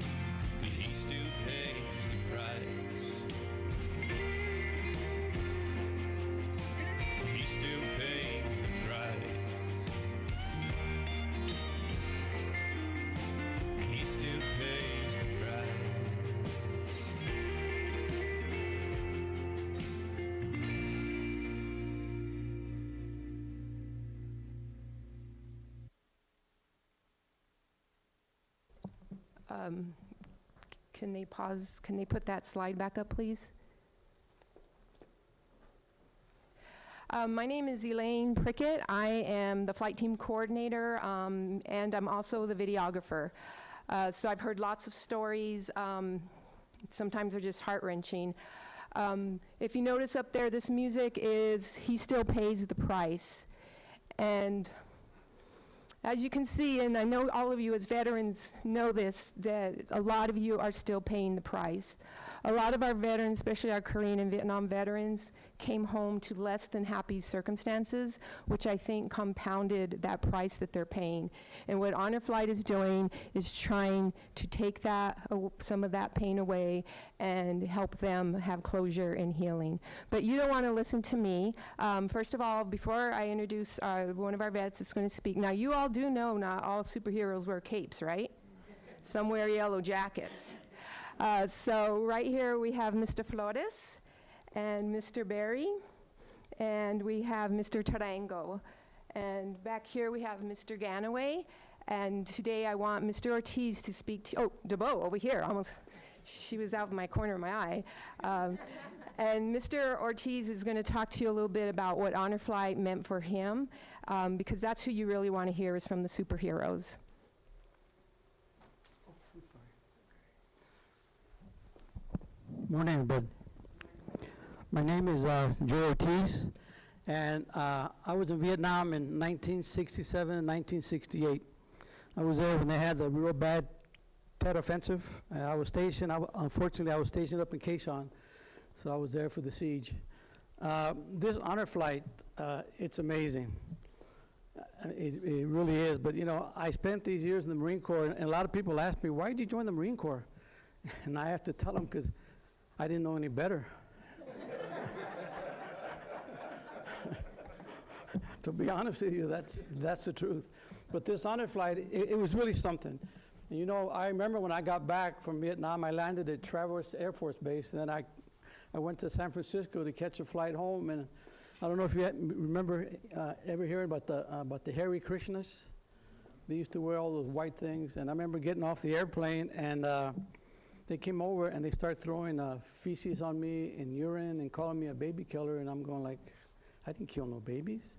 He still pays the price. He still pays the price. He still pays the price. Can they pause? Can they put that slide back up, please? My name is Elaine Prickett. I am the flight team coordinator, and I'm also the videographer. So I've heard lots of stories. Sometimes they're just heart-wrenching. If you notice up there, this music is He Still Pays the Price. And as you can see, and I know all of you as veterans know this, that a lot of you are still paying the price. A lot of our veterans, especially our Korean and Vietnam veterans, came home to less than happy circumstances, which I think compounded that price that they're paying. And what Honor Flight is doing is trying to take that, some of that pain away and help them have closure and healing. But you don't want to listen to me. First of all, before I introduce one of our vets that's going to speak, now you all do know not all superheroes wear capes, right? Some wear yellow jackets. So right here we have Mr. Flores and Mr. Berry, and we have Mr. Tarango. And back here we have Mr. Ganaway, and today I want Mr. Ortiz to speak to, oh, DeBow over here, almost, she was out of my corner of my eye. And Mr. Ortiz is going to talk to you a little bit about what Honor Flight meant for him, because that's who you really want to hear is from the superheroes. Morning, everybody. My name is Joe Ortiz, and I was in Vietnam in 1967 and 1968. I was there when they had the real bad Tet Offensive. I was stationed, unfortunately, I was stationed up in Quezon, so I was there for the siege. This Honor Flight, it's amazing. It really is, but you know, I spent these years in the Marine Corps, and a lot of people ask me, why did you join the Marine Corps? And I have to tell them, because I didn't know any better. To be honest with you, that's the truth. But this Honor Flight, it was really something. And you know, I remember when I got back from Vietnam, I landed at Traverse Air Force Base, and then I went to San Francisco to catch a flight home. And I don't know if you remember ever hearing about the Hare Krishnas. They used to wear all those white things. And I remember getting off the airplane, and they came over and they started throwing feces on me and urine and calling me a baby killer, and I'm going like, I didn't kill no babies.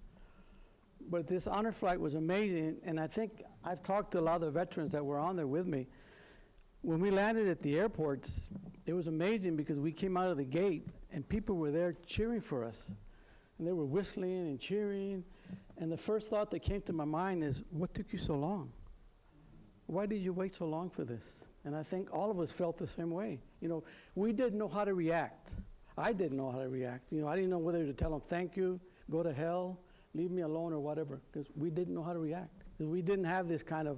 But this Honor Flight was amazing, and I think I've talked to a lot of the veterans that were on there with me. When we landed at the airports, it was amazing because we came out of the gate and people were there cheering for us. And they were whistling and cheering, and the first thought that came to my mind is, what took you so long? Why did you wait so long for this? And I think all of us felt the same way. You know, we didn't know how to react. I didn't know how to react. You know, I didn't know whether to tell them thank you, go to hell, leave me alone or whatever, because we didn't know how to react. Because we didn't have this kind of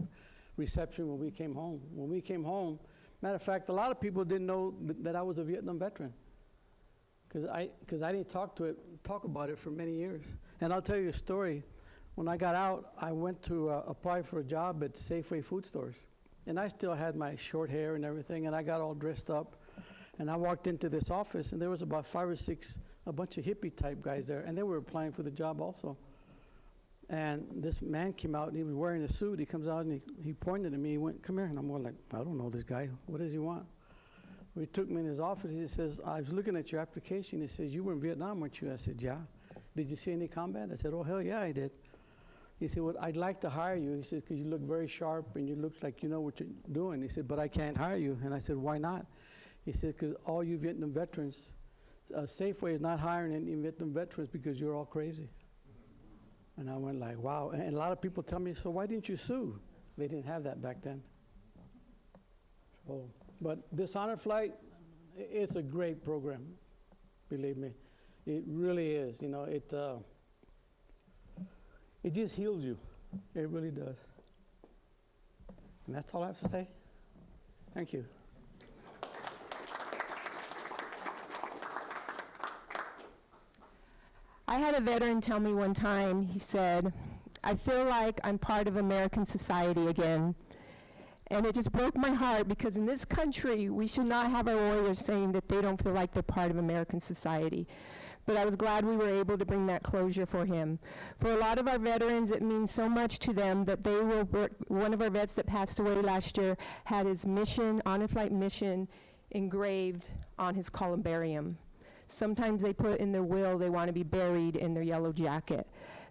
reception when we came home. When we came home, matter of fact, a lot of people didn't know that I was a Vietnam veteran, because I didn't talk about it for many years. And I'll tell you a story. When I got out, I went to apply for a job at Safeway food stores. And I still had my short hair and everything, and I got all dressed up. And I walked into this office, and there was about 5 or 6, a bunch of hippie-type guys there, and they were applying for the job also. And this man came out, and he was wearing a suit. He comes out, and he pointed at me. He went, come here. And I'm going like, I don't know this guy. What does he want? Well, he took me in his office. He says, I was looking at your application. He says, you were in Vietnam, weren't you? I said, yeah. Did you see any combat? I said, oh, hell yeah, I did. He said, well, I'd like to hire you. He said, because you look very sharp and you look like you know what you're doing. He said, but I can't hire you. And I said, why not? He said, because all you Vietnam veterans, Safeway is not hiring any Vietnam veterans because you're all crazy. And I went like, wow. And a lot of people tell me, so why didn't you sue? They didn't have that back then. So, but this Honor Flight, it's a great program, believe me. It really is. You know, it just heals you. It really does. And that's all I have to say. Thank you. I had a veteran tell me one time, he said, I feel like I'm part of American society again. And it just broke my heart, because in this country, we should not have our warriors saying that they don't feel like they're part of American society. But I was glad we were able to bring that closure for him. For a lot of our veterans, it means so much to them that they will work. One of our vets that passed away last year had his mission, Honor Flight mission, engraved on his columbarium. Sometimes they put in their will they want to be buried in their yellow jacket.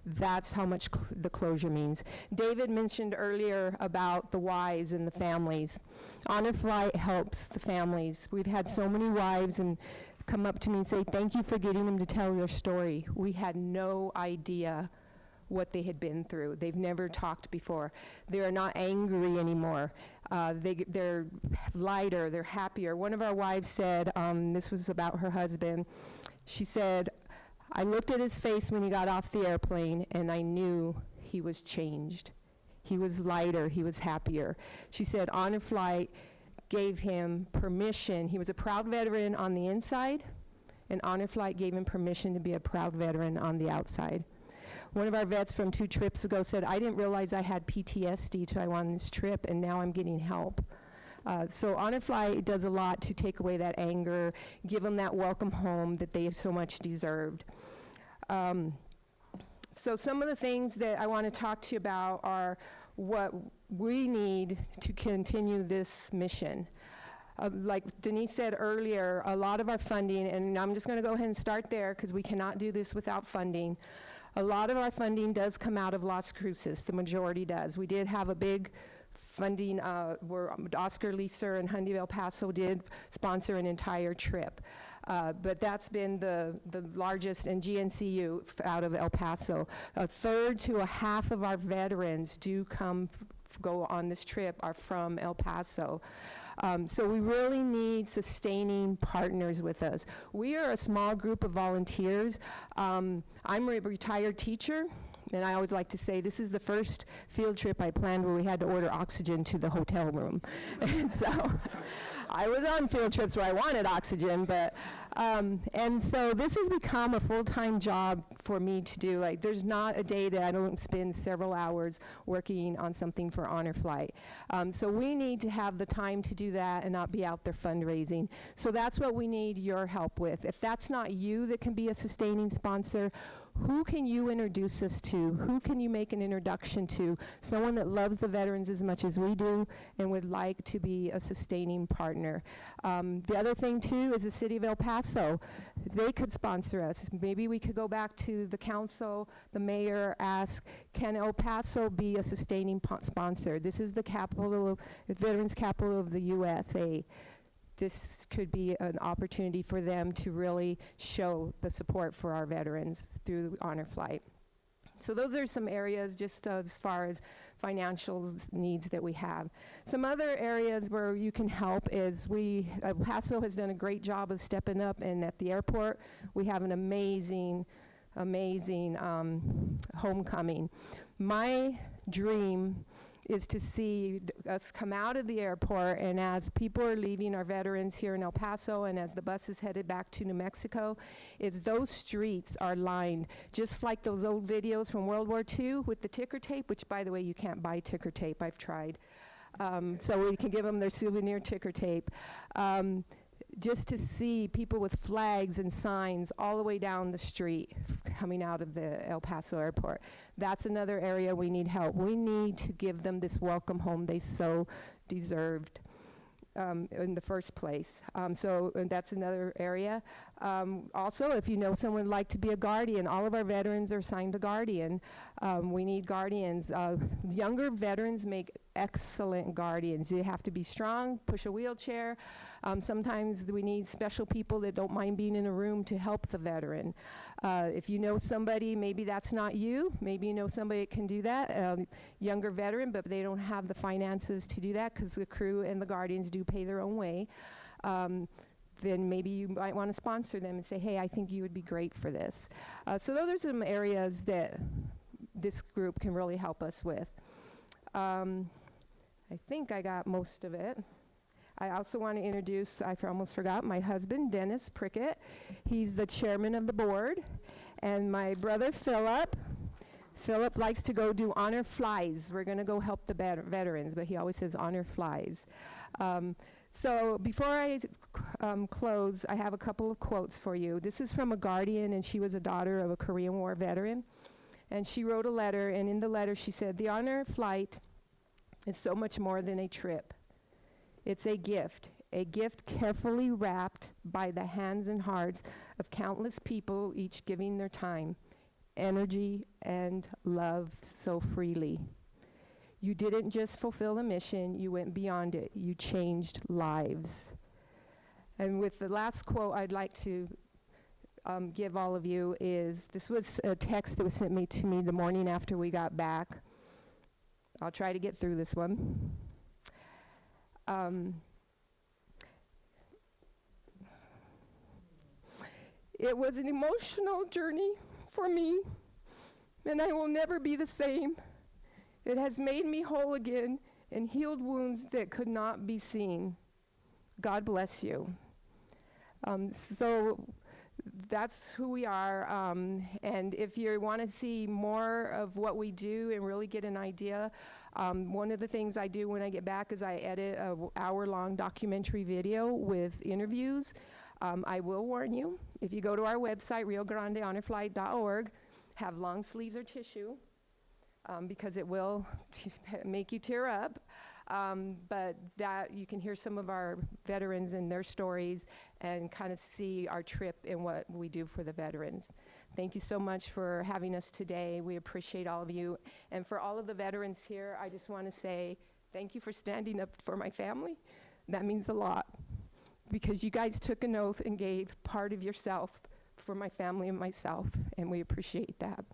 That's how much the closure means. David mentioned earlier about the wives and the families. Honor Flight helps the families. We've had so many wives and come up to me and say, thank you for getting them to tell their story. We had no idea what they had been through. They've never talked before. They're not angry anymore. They're lighter, they're happier. One of our wives said, this was about her husband, she said, I looked at his face when he got off the airplane and I knew he was changed. He was lighter, he was happier. She said Honor Flight gave him permission. He was a proud veteran on the inside, and Honor Flight gave him permission to be a proud veteran on the outside. One of our vets from 2 trips ago said, I didn't realize I had PTSD till I went on this trip, and now I'm getting help. So Honor Flight does a lot to take away that anger, give them that welcome home that they so much deserved. So some of the things that I want to talk to you about are what we need to continue this mission. Like Denise said earlier, a lot of our funding, and I'm just going to go ahead and start there because we cannot do this without funding. A lot of our funding does come out of Las Cruces, the majority does. We did have a big funding where Oscar Leeser and Hyundai El Paso did sponsor an entire trip. But that's been the largest, and GNCU out of El Paso. A third to a half of our veterans do go on this trip are from El Paso. So we really need sustaining partners with us. We are a small group of volunteers. I'm a retired teacher, and I always like to say this is the first field trip I planned where we had to order oxygen to the hotel room. And so I was on field trips where I wanted oxygen, but, and so this has become a full-time job for me to do. Like, there's not a day that I don't spend several hours working on something for Honor Flight. So we need to have the time to do that and not be out there fundraising. So that's what we need your help with. If that's not you that can be a sustaining sponsor, who can you introduce us to? Who can you make an introduction to? Someone that loves the veterans as much as we do and would like to be a sustaining partner. The other thing too is the city of El Paso. They could sponsor us. Maybe we could go back to the council, the mayor, ask, can El Paso be a sustaining sponsor? This is the capital, veterans capital of the USA. This could be an opportunity for them to really show the support for our veterans through Honor Flight. So those are some areas just as far as financial needs that we have. Some other areas where you can help is El Paso has done a great job of stepping up, and at the airport we have an amazing homecoming. My dream is to see us come out of the airport, and as people are leaving, our veterans here in El Paso, and as the bus is headed back to New Mexico, is those streets are lined, just like those old videos from World War II with the ticker tape, which, by the way, you can't buy ticker tape. I've tried. So we can give them their souvenir ticker tape. Just to see people with flags and signs all the way down the street coming out of the El Paso airport. That's another area we need help. We need to give them this welcome home they so deserved in the first place. So that's another area. Also, if you know someone would like to be a guardian, all of our veterans are assigned a guardian. We need guardians. Younger veterans make excellent guardians. You have to be strong, push a wheelchair. Sometimes we need special people that don't mind being in a room to help the veteran. If you know somebody, maybe that's not you, maybe you know somebody that can do that, younger veteran, but they don't have the finances to do that because the crew and the guardians do pay their own way, then maybe you might want to sponsor them and say, hey, I think you would be great for this. So those are some areas that this group can really help us with. I think I got most of it. I also want to introduce, I almost forgot, my husband, Dennis Prickett. He's the chairman of the board. And my brother, Philip. Philip likes to go do Honor Flies. We're going to go help the veterans, but he always says Honor Flies. So before I close, I have a couple of quotes for you. This is from a guardian, and she was a daughter of a Korean War veteran. And she wrote a letter, and in the letter she said, the Honor Flight is so much more than a trip. It's a gift carefully wrapped by the hands and hearts of countless people, each giving their time, energy, and love so freely. You didn't just fulfill a mission, you went beyond it. You changed lives. And with the last quote, I'd like to give all of you is, this was a text that was sent to me the morning after we got back. I'll try to get through this one. It was an emotional journey for me, and I will never be the same. It has made me whole again and healed wounds that could not be seen. God bless you. So that's who we are. And if you want to see more of what we do and really get an idea, one of the things I do when I get back is I edit an hour-long documentary video with interviews. I will warn you, if you go to our website, riograndehonorflight.org, have long sleeves or tissue, because it will make you tear up. But that you can hear some of our veterans and their stories and kind of see our trip and what we do for the veterans. Thank you so much for having us today. We appreciate all of you. And for all of the veterans here, I just want to say thank you for standing up for my family. That means a lot, because you guys took an oath and gave part of yourself for my family and myself, and we appreciate that.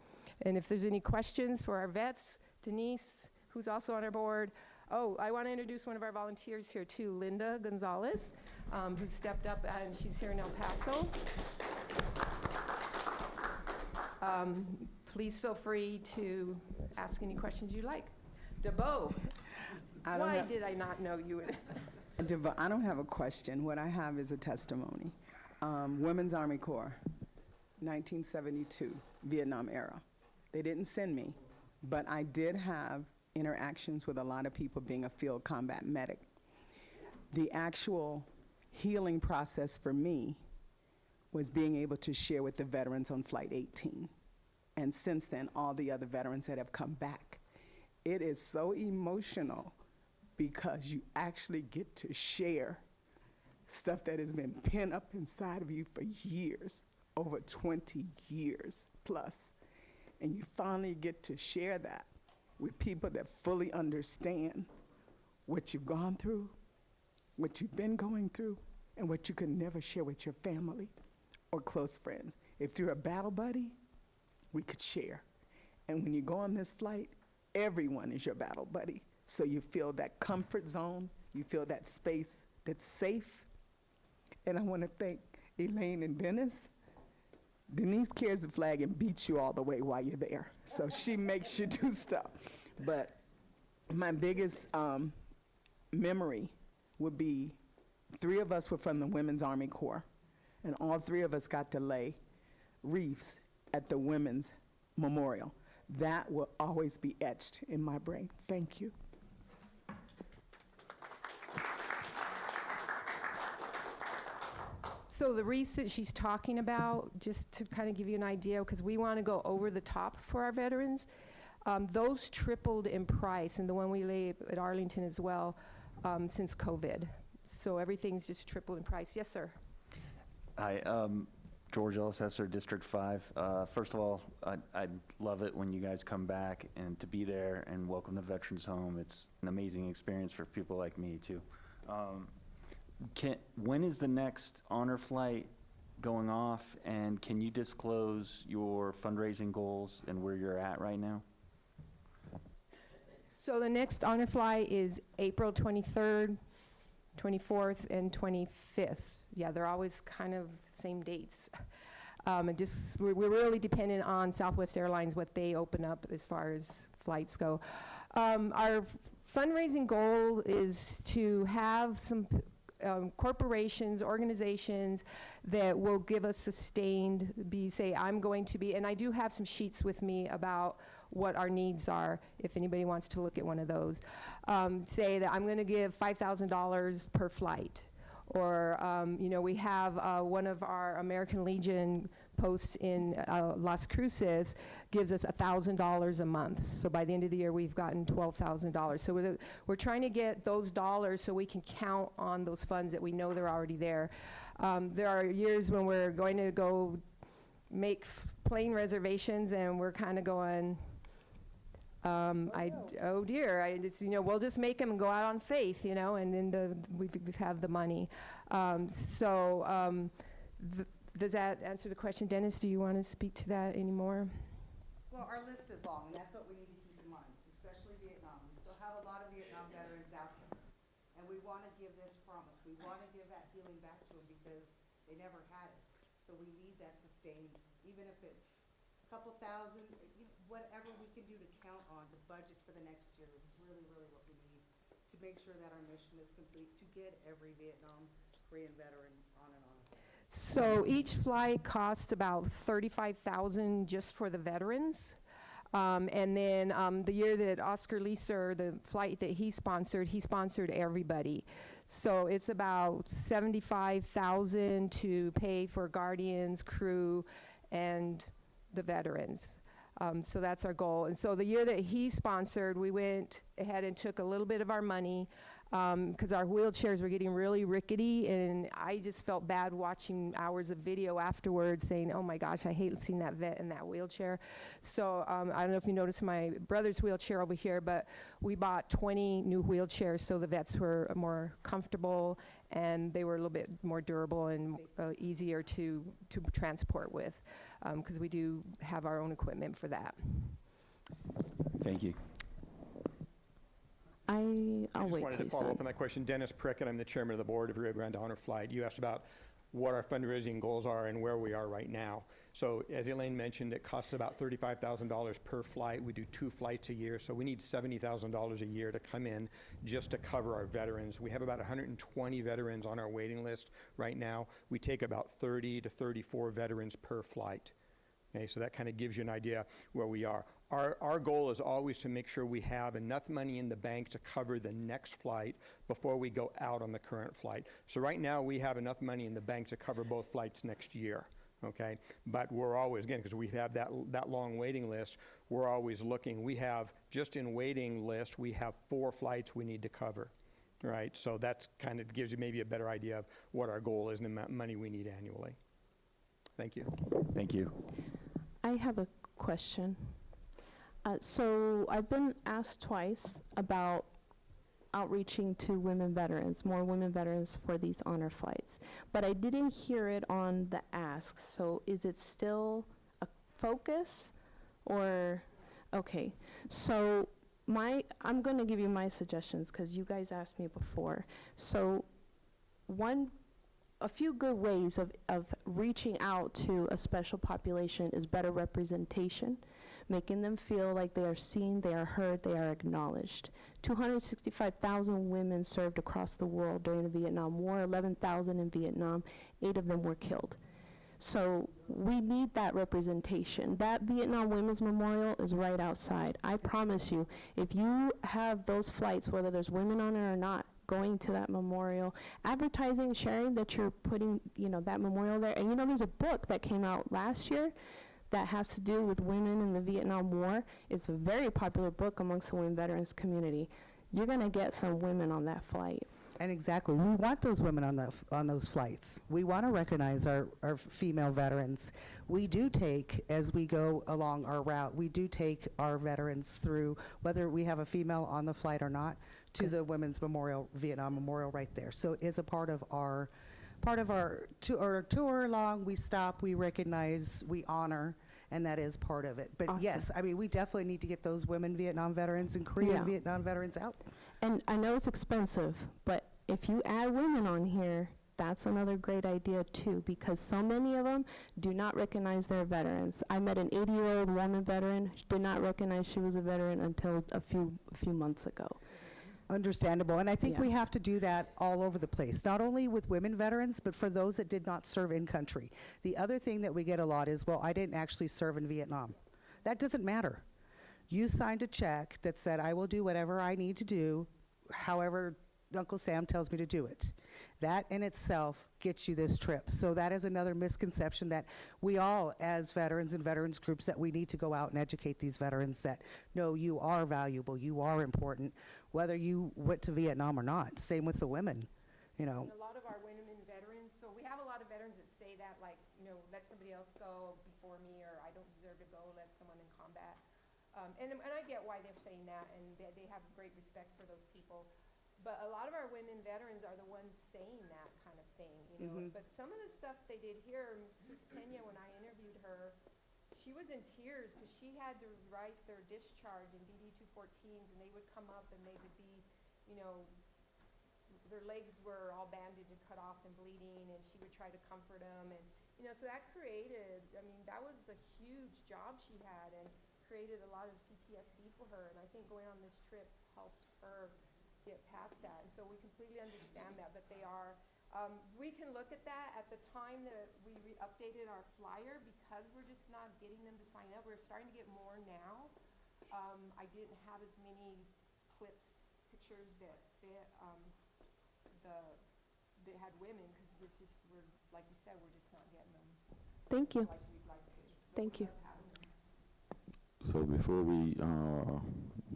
And if there's any questions for our vets, Denise, who's also on our board. Oh, I want to introduce one of our volunteers here too, Linda Gonzalez, who stepped up, and she's here in El Paso. Please feel free to ask any questions you like. DeBo, why did I not know you? I don't have a question. What I have is a testimony. Women's Army Corps, 1972, Vietnam era. They didn't send me, but I did have interactions with a lot of people being a field combat medic. The actual healing process for me was being able to share with the veterans on Flight 18. And since then, all the other veterans that have come back. It is so emotional because you actually get to share stuff that has been pinned up inside of you for years, over 20 years plus. And you finally get to share that with people that fully understand what you've gone through, what you've been going through, and what you could never share with your family or close friends. If you're a battle buddy, we could share. And when you go on this flight, everyone is your battle buddy. So you feel that comfort zone, you feel that space that's safe. And I want to thank Elaine and Dennis. Denise carries the flag and beats you all the way while you're there. So she makes you do stuff. But my biggest memory would be 3 of us were from the Women's Army Corps, and all 3 of us got to lay wreaths at the Women's Memorial. That will always be etched in my brain. Thank you. So the wreaths that she's talking about, just to kind of give you an idea, because we want to go over the top for our veterans, those tripled in price, and the one we lay at Arlington as well, since COVID. So everything's just tripled in price. Yes, sir. Hi, George Ellis Esser, District 5. First of all, I love it when you guys come back and to be there and welcome the veterans home. It's an amazing experience for people like me, too. When is the next honor flight going off, and can you disclose your fundraising goals and where you're at right now? So the next honor flight is April 23rd, 24th, and 25th. Yeah, they're always kind of the same dates. We're really dependent on Southwest Airlines, what they open up as far as flights go. Our fundraising goal is to have some corporations, organizations that will give us sustained, say, I'm going to be, and I do have some sheets with me about what our needs are, if anybody wants to look at one of those. Say that I'm going to give $5,000 per flight. Or, we have one of our American Legion posts in Las Cruces gives us $1,000 a month. So by the end of the year, we've gotten $12,000. So we're trying to get those dollars so we can count on those funds that we know they're already there. There are years when we're going to go make plane reservations and we're kind of going, oh dear, we'll just make them and go out on faith, and then we have the money. Does that answer the question? Dennis, do you want to speak to that anymore? Well, our list is long, and that's what we need to keep in mind, especially Vietnam. We still have a lot of Vietnam veterans out there, and we want to give this promise. We want to give that healing back to them because they never had it. So we need that sustained, even if it's a couple thousand, whatever we can do to count on to budget for the next year is really, really what we need to make sure that our mission is complete, to get every Vietnam, Korean veteran on and on. So each flight costs about $35,000 just for the veterans. And then the year that Oscar Leeser, the flight that he sponsored everybody. So it's about $75,000 to pay for guardians, crew, and the veterans. So that's our goal. And so the year that he sponsored, we went ahead and took a little bit of our money because our wheelchairs were getting really rickety, and I just felt bad watching hours of video afterwards saying, oh my gosh, I hate seeing that vet in that wheelchair. So I don't know if you noticed my brother's wheelchair over here, but we bought 20 new wheelchairs so the vets were more comfortable and they were a little bit more durable and easier to transport with, because we do have our own equipment for that. Thank you. I'll I just wait wanted till to he's follow done. up on that question. Dennis Prickett, I'm the chairman of the board of Rio Grande Honor Flight. You asked about what our fundraising goals are and where we are right now. So as Elaine mentioned, it costs about $35,000 per flight. We do 2 flights a year, so we need $70,000 a year to come in just to cover our veterans. We have about 120 veterans on our waiting list right now. We take about 30 to 34 veterans per flight. Okay, so that kind of gives you an idea where we are. Our goal is always to make sure we have enough money in the bank to cover the next flight before we go out on the current flight. So right now we have enough money in the bank to cover both flights next year, okay? But we're always, again, because we have that long waiting list, we're always looking. We have, just in waiting list, we have 4 flights we need to cover, right? So that's kind of gives you maybe a better idea of what our goal is and the amount of money we need annually. Thank you. Thank you. I have a question. So I've been asked twice about outreaching to women veterans, more women veterans for these honor flights. But I didn't hear it on the asks. So is it still a focus or, okay. So I'm gonna give you my suggestions because you guys asked me before. So a few good ways of reaching out to a special population is better representation, making them feel like they are seen, they are heard, they are acknowledged. 265,000 women served across the world during the Vietnam War, 11,000 in Vietnam, 8 of them were killed. So we need that representation. That Vietnam Women's Memorial is right outside. I promise you, if you have those flights, whether there's women on it or not, going to that memorial, advertising, sharing that you're putting, that memorial there. And there's a book that came out last year that has to do with women in the Vietnam War. It's a very popular book amongst the women veterans community. You're gonna get some women on that flight. And exactly, we want those women on those flights. We want to recognize our female veterans. We do take, as we go along our route, we do take our veterans through, whether we have a female on the flight or not, to the Women's Memorial, Vietnam Memorial right there. So it is a part of our tour along. We stop, we recognize, we honor, and that is part of it. But Awesome. yes, I mean, we definitely need to get those women Vietnam veterans and Korean Yeah. Vietnam veterans out. And I know it's expensive, but if you add women on here, that's another great idea too, because so many of them do not recognize their veterans. I met an 80-year-old woman veteran, she did not recognize she was a veteran until a few months ago. Understandable, and I think Yeah. we have to do that all over the place, not only with women veterans, but for those that did not serve in country. The other thing that we get a lot is, well, I didn't actually serve in Vietnam. That doesn't matter. You signed a check that said, I will do whatever I need to do, however Uncle Sam tells me to do it. That in itself gets you this trip. So that is another misconception that we all, as veterans and veterans groups, that we need to go out and educate these veterans that, no, you are valuable, you are important, whether you went to Vietnam or not. Same with the women, A lot of our women veterans, so we have a lot of veterans that say that, like, let somebody else go before me, or I don't deserve to go, let someone in combat. And I get why they're saying that, and they have great respect for those people. But a lot of our women veterans are the ones saying that kind of thing, you know. Mhm. But some of the stuff they did here, Mrs. Pena, when I interviewed her, she was in tears because she had to write their discharge in DD 214s, and they would come up and they would be, you know, their legs were all bandaged and cut off and bleeding, and she would try to comfort them. And, you know, so that created, I mean, that was a huge job she had and created a lot of PTSD for her. And I think going on this trip helps her get past that. And so we completely understand that, but they are, we can look at that at the time that we updated our flyer, because we're just not getting them to sign up. We're starting to get more now. I didn't have as many pictures that fit, that had women, because it's just, we're, like you said, we're just not getting them Thank you. like we'd like to. Thank you. So before we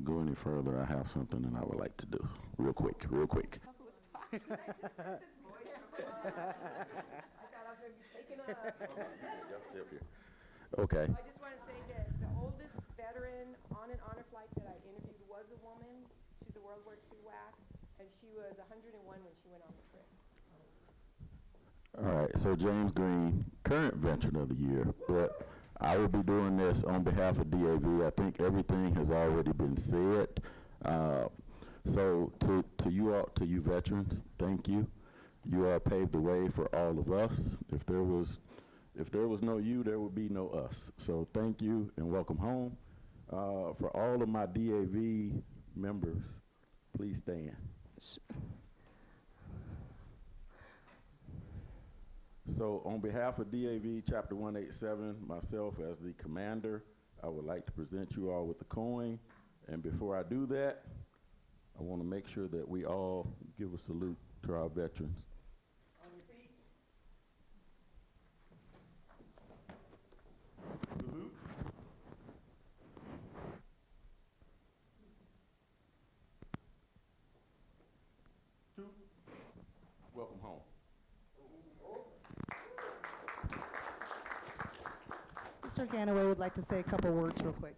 go any further, I have something that I would like to do, real quick. I was talking, I just heard this voice from, I thought I was gonna be taken up. Okay. I just want to say that the oldest veteran on an honor flight that I interviewed was a woman. She's a World War II WAC, and she was 101 when she went on the trip. All right, so James Green, current Veteran of the Year, but I will be doing this on behalf of DAV. I think everything has already been said. So to you all, to you veterans, thank you. You all paved the way for all of us. If there was no you, there would be no us. So thank you and welcome home. For all of my DAV members, please stand. So on behalf of DAV Chapter 187, myself as the commander, I would like to present you all with the coin. And before I do that, I want to make sure that we all give a salute to our veterans. On your feet. Salute. Two. Welcome home. Mr. Ganaway would like to say a couple words real quick.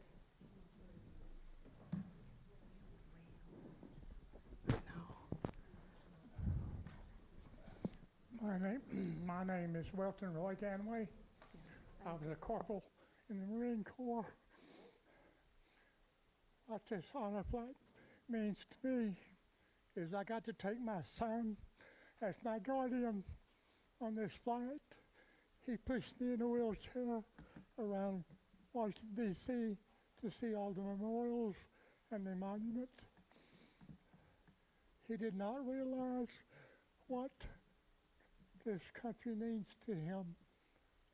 My name is Welton Roy Ganaway. I was a corporal in the Marine Corps. What this honor flight means to me is I got to take my son as my guardian on this flight. He pushed me in a wheelchair around Washington, D.C. to see all the memorials and the monuments. He did not realize what this country means to him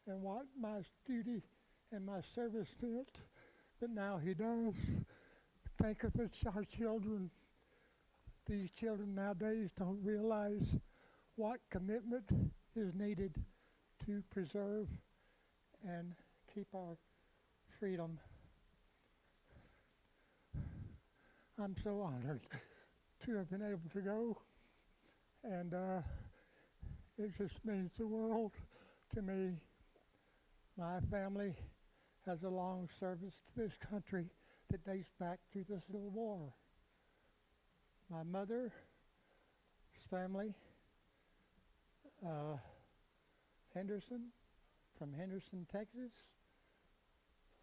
and what my duty and my service meant, but now he does. Think of our children. These children nowadays don't realize what commitment is needed to preserve and keep our freedom. I'm so honored to have been able to go, and it just means the world to me. My family has a long service to this country that dates back to the Civil War. My mother's family, Henderson, from Henderson, Texas,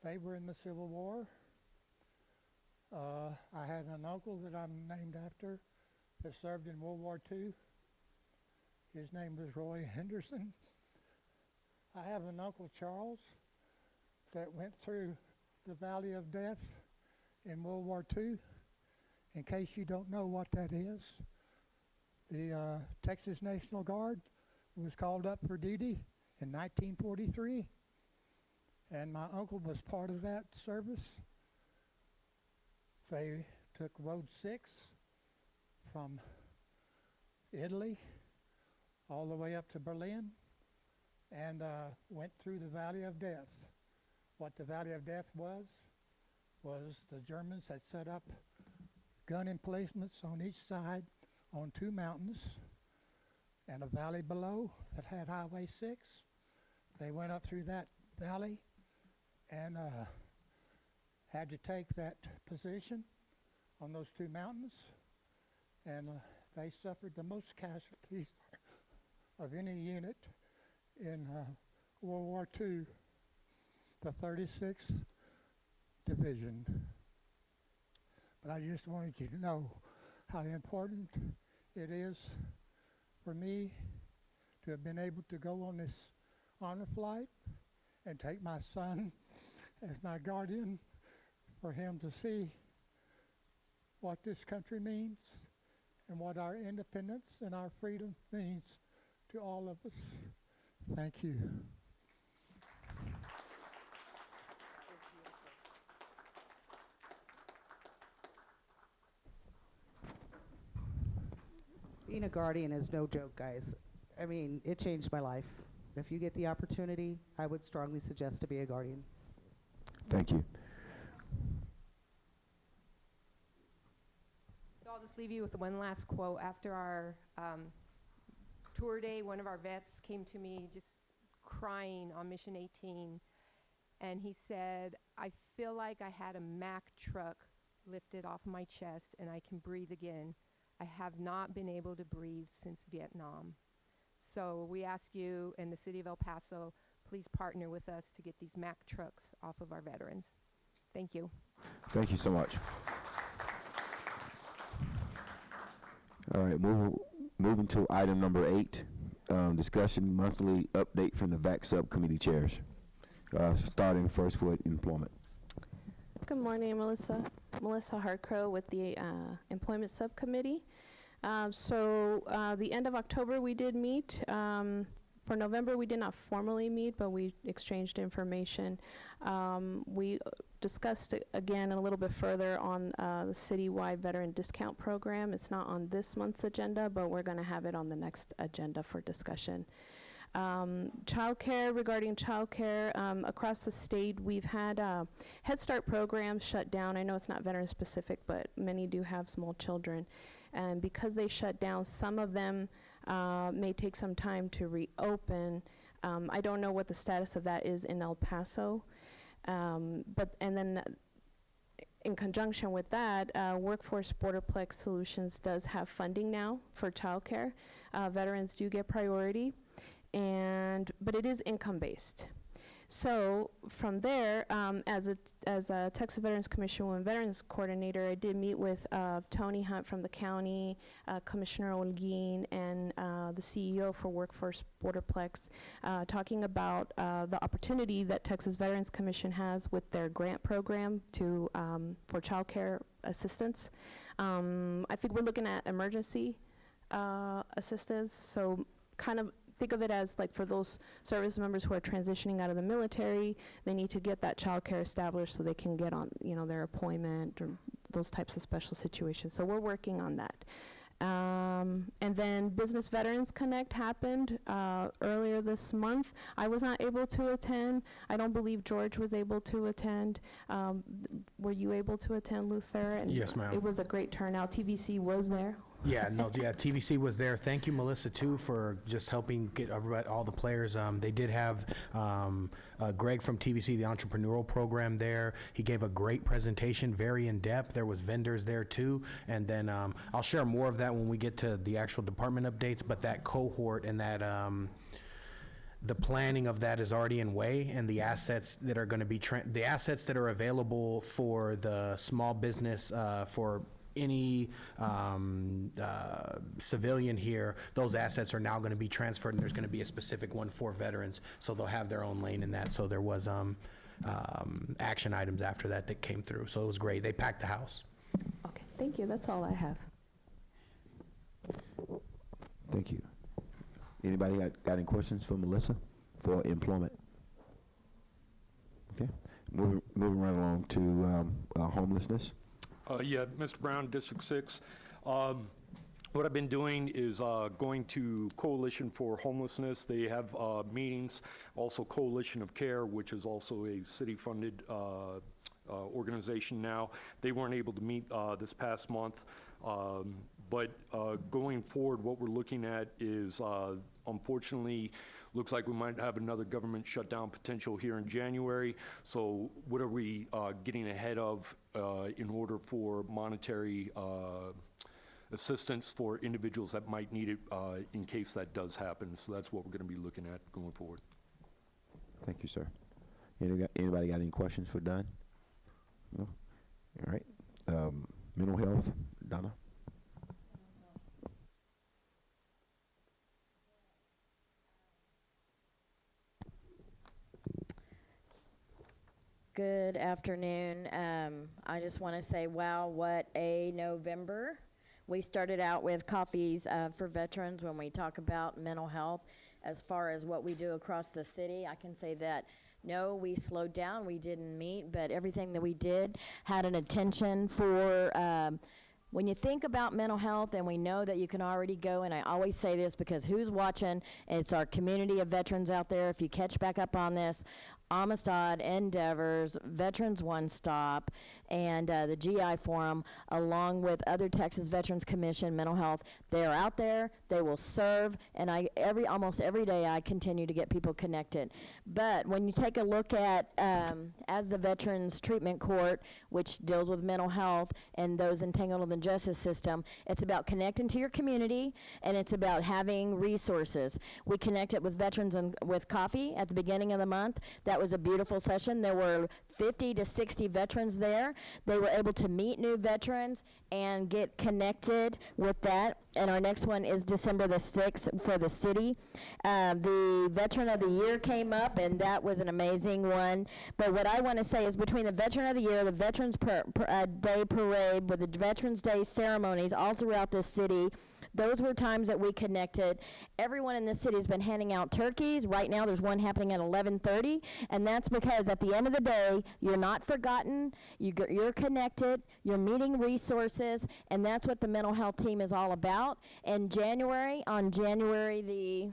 they were in the Civil War. I had an uncle that I'm named after that served in World War II. His name was Roy Henderson. I have an Uncle Charles that went through the Valley of Death in World War II. In case you don't know what that is, the Texas National Guard was called up for duty in 1943, and my uncle was part of that service. They took Road 6 from Italy all the way up to Berlin and went through the Valley of Death. What the Valley of Death was the Germans had set up gun emplacements on each side on two mountains and a valley below that had Highway 6. They went up through that valley and had to take that position on those two mountains. And They suffered the most casualties of any unit in World War II, the 36th Division. But I just wanted you to know how important it is for me to have been able to go on this honor flight and take my son as my guardian, for him to see what this country means and what our independence and our freedom means to all of us. Thank you. Being a guardian is no joke, guys. I mean, it changed my life. If you get the opportunity, I would strongly suggest to be a guardian. Thank you. So I'll just leave you with one last quote. After our tour day, one of our vets came to me just crying on Mission 18, and he said, "I feel like I had a Mack truck lifted off my chest and I can breathe again. I have not been able to breathe since Vietnam." So we ask you and the city of El Paso, please partner with us to get these Mack trucks off of our veterans. Thank you. Thank you so much. All right, moving to item number 8, discussion monthly update from the VAC subcommittee chairs. Starting first with employment. Good morning, Melissa Hartcrow with the Employment Subcommittee. The end of October we did meet. For November we did not formally meet, but we exchanged information. We discussed it again a little bit further on the citywide veteran discount program. It's not on this month's agenda, but we're going to have it on the next agenda for discussion. Childcare, regarding childcare, across the state, we've had Head Start programs shut down. I know it's not veteran specific, but many do have small children. And because they shut down, some of them may take some time to reopen. I don't know what the status of that is in El Paso. And then in conjunction with that, Workforce Borderplex Solutions does have funding now for childcare. Veterans do get priority. But it is income-based. So from there, as a Texas Veterans Commission Women Veterans Coordinator, I did meet with Tony Hunt from the county, Commissioner Olguin, and the CEO for Workforce Borderplex, talking about the opportunity that Texas Veterans Commission has with their grant program for child care assistance. I think we're looking at emergency assistance, so kind of think of it as like for those service members who are transitioning out of the military, they need to get that child care established so they can get on, their appointment or those types of special situations. So we're working on that. And then Business Veterans Connect happened earlier this month. I was not able to attend. I don't believe George was able to attend. Were you able to attend, Luther? And yes, ma'am. It was a great turnout. TVC was there. TVC was there. Thank you, Melissa, too, for just helping get all the players. They did have Greg from TVC, the entrepreneurial program there. He gave a great presentation, very in-depth. There was vendors there, too. And then I'll share more of that when we get to the actual department updates, but that cohort and that the planning of that is already in way, and the assets that are going to be the assets that are available for the small business for any civilian here, those assets are now going to be transferred, and there's going to be a specific one for veterans, so they'll have their own lane in that. So there was action items after that came through, so it was great. They packed the house. Okay, thank you. That's all I have. Thank you. Anybody got any questions for Melissa for employment? Okay, moving right along to homelessness. Mr. Brown, District 6. What I've been doing is going to Coalition for Homelessness. They have meetings, also Coalition of Care, which is also a city-funded organization now. They weren't able to meet this past month, but going forward, what we're looking at is, unfortunately, looks like we might have another government shutdown potential here in January. So what are we getting ahead of in order for monetary assistance for individuals that might need it in case that does happen. So that's what we're going to be looking at going forward. Thank you, sir. Anybody got any questions for Don? No? All right. Mental health, Donna? Good afternoon. I just want to say, wow, what a November. We started out with coffees for veterans when we talk about mental health. As far as what we do across the city, I can say that no, we slowed down, we didn't meet, but everything that we did had an attention for when you think about mental health, and we know that you can already go, and I always say this because who's watching, it's our community of veterans out there. If you catch back up on this, Amistad, Endeavors, Veterans One Stop, and the GI Forum, along with other Texas Veterans Commission, mental health, they are out there, they will serve, and almost every day I continue to get people connected. But when you take a look at, as the Veterans Treatment Court, which deals with mental health and those entangled in the justice system, it's about connecting to your community, and it's about having resources. We connected with veterans with coffee at the beginning of the month. That was a beautiful session. There were 50 to 60 veterans there. They were able to meet new veterans and get connected with that. And our next one is December the 6th for the city. The Veteran of the Year came up, and that was an amazing one. But what I want to say is between the Veteran of the Year, the Veterans Day Parade, with the Veterans Day ceremonies all throughout the city, those were times that we connected. Everyone in this city has been handing out turkeys. Right now there's one happening at 11:30, and that's because at the end of the day, you're not forgotten, you're connected, you're meeting resources, and that's what the mental health team is all about. In January, on January the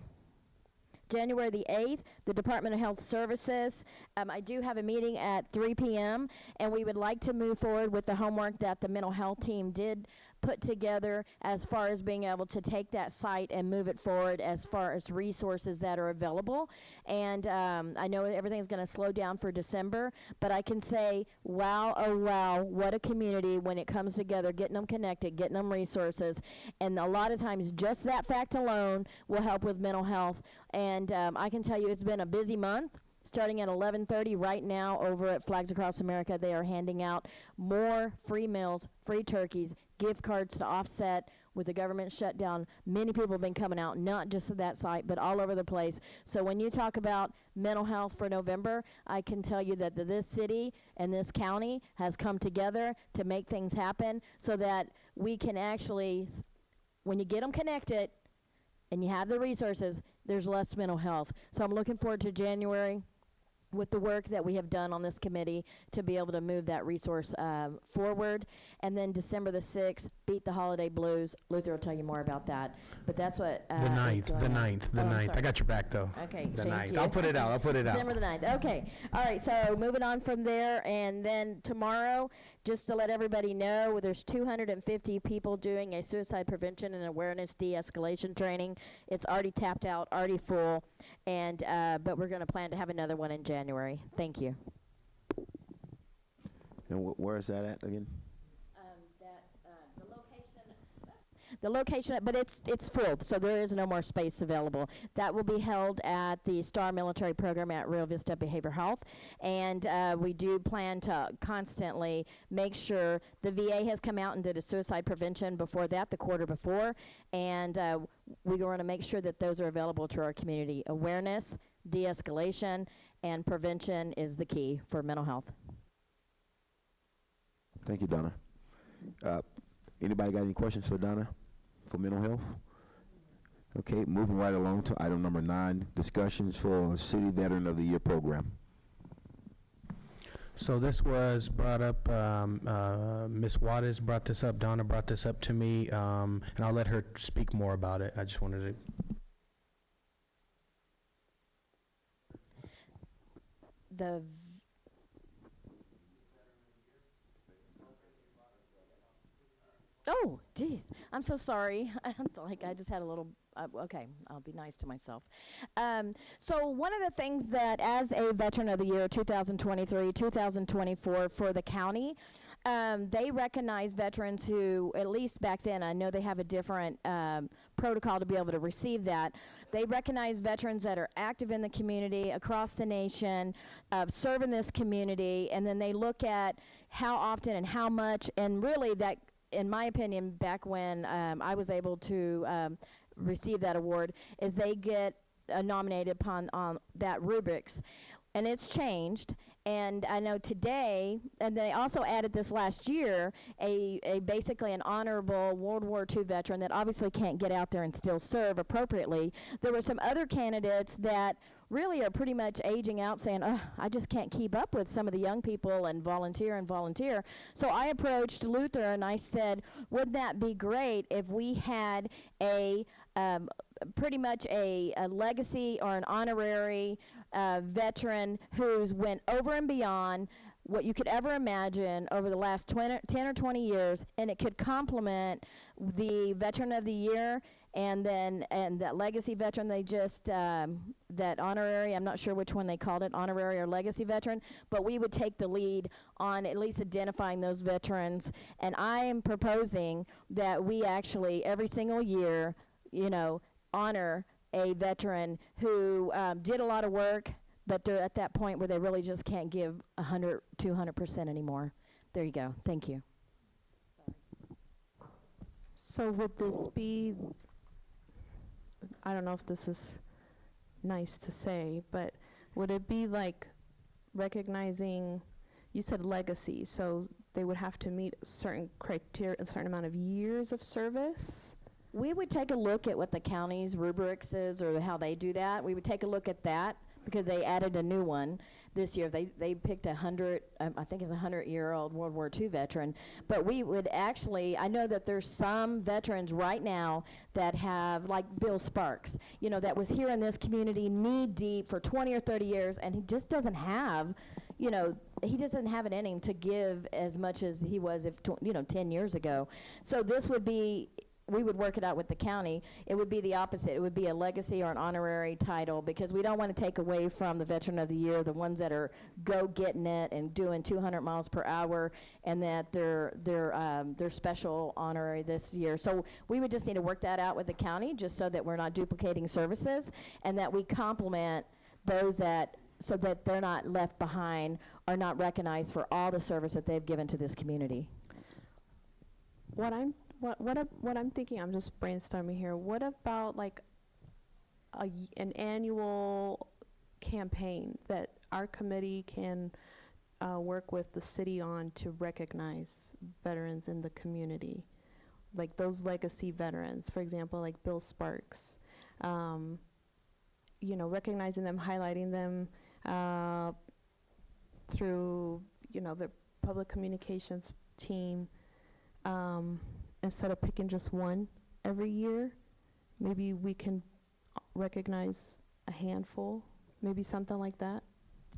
8th, the Department of Health Services, I do have a meeting at 3 p.m., and we would like to move forward with the homework that the mental health team did put together as far as being able to take that site and move it forward as far as resources that are available. And I know everything's going to slow down for December, but I can say, wow, oh wow, what a community when it comes together, getting them connected, getting them resources. And a lot of times just that fact alone will help with mental health. And I can tell you it's been a busy month. Starting at 11:30 right now over at Flags Across America, they are handing out more free meals, free turkeys, gift cards to offset with the government shutdown. Many people have been coming out, not just to that site, but all over the place. So when you talk about mental health for November, I can tell you that this city and this county has come together to make things happen so that we can actually, when you get them connected and you have the resources, there's less mental health. So I'm looking forward to January with the work that we have done on this committee to be able to move that resource forward. And then December the 6th, Beat the Holiday Blues. Luther will tell you more about that. But that's what The 9th. I got your back, though. Okay, The thank 9th. you. I'll put it out. December the 9th. Okay. All right, so moving on from there. And then tomorrow, just to let everybody know, there's 250 people doing a suicide prevention and awareness de-escalation training. It's already tapped out, already full. And but we're going to plan to have another one in January. Thank you. And where is that at again? The location, but it's full, so there is no more space available. That will be held at the Star Military Program at Rio Vista Behavioral Health, and we do plan to constantly make sure the VA has come out and did a suicide prevention before that, the quarter before, and we're going to make sure that those are available to our community. Awareness, de-escalation, and prevention is the key for mental health. Thank you, Donna. Anybody got any questions for Donna for mental health? Okay, moving right along to item number 9, discussions for City Veteran of the Year program. So this was brought up, Ms. Wattis brought this up, Donna brought this up to me, and I'll let her speak more about it. I just wanted to. Oh, geez, I'm so sorry. I just had a little, okay, I'll be nice to myself. So one of the things that as a Veteran of the Year 2023, 2024 for the county, They recognize veterans who, at least back then, I know they have a different protocol to be able to receive that. They recognize veterans that are active in the community, across the nation, serve in this community, and then they look at how often and how much, and really that, in my opinion, back when I was able to receive that award, is they get nominated upon that rubrics. And it's changed, and I know today, and they also added this last year, a basically an honorable World War II veteran that obviously can't get out there and still serve appropriately. There were some other candidates that really are pretty much aging out, saying, I just can't keep up with some of the young people and volunteer. So I approached Luther and I said, wouldn't that be great if we had pretty much a legacy or an honorary veteran who's went over and beyond what you could ever imagine over the last 10 or 20 years, and it could complement the Veteran of the Year and that legacy veteran they just, that honorary, I'm not sure which one they called it, honorary or legacy veteran, but we would take the lead on at least identifying those veterans. And I am proposing that we actually, every single year, honor a veteran who did a lot of work, but they're at that point where they really just can't give 100, 200% anymore. There you go. Thank you. So would this be, I don't know if this is nice to say, but would it be like recognizing, you said legacy, so they would have to meet certain criteria, a certain amount of years of service? We would take a look at what the county's rubrics is or how they do that. We would take a look at that because they added a new one this year. They picked I think it's a 100-year-old World War II veteran. But we would actually, I know that there's some veterans right now that have, like Bill Sparks, that was here in this community knee deep for 20 or 30 years, and he just doesn't have, he just doesn't have it in him to give as much as he was 10 years ago. So this would be, we would work it out with the county. It would be the opposite. It would be a legacy or an honorary title, because we don't want to take away from the Veteran of the Year, the ones that are go-getting it and doing 200 miles per hour, and that they're special honorary this year. So we would just need to work that out with the county, just so that we're not duplicating services, and that we complement those so that they're not left behind or not recognized for all the service that they've given to this community. What I'm thinking, I'm just brainstorming here. What about like an annual campaign that our committee can work with the city on to recognize veterans in the community, like those legacy veterans, for example, like Bill Sparks, recognizing them, highlighting them through, the public communications team. Instead of picking just one every year, maybe we can recognize a handful, maybe something like that.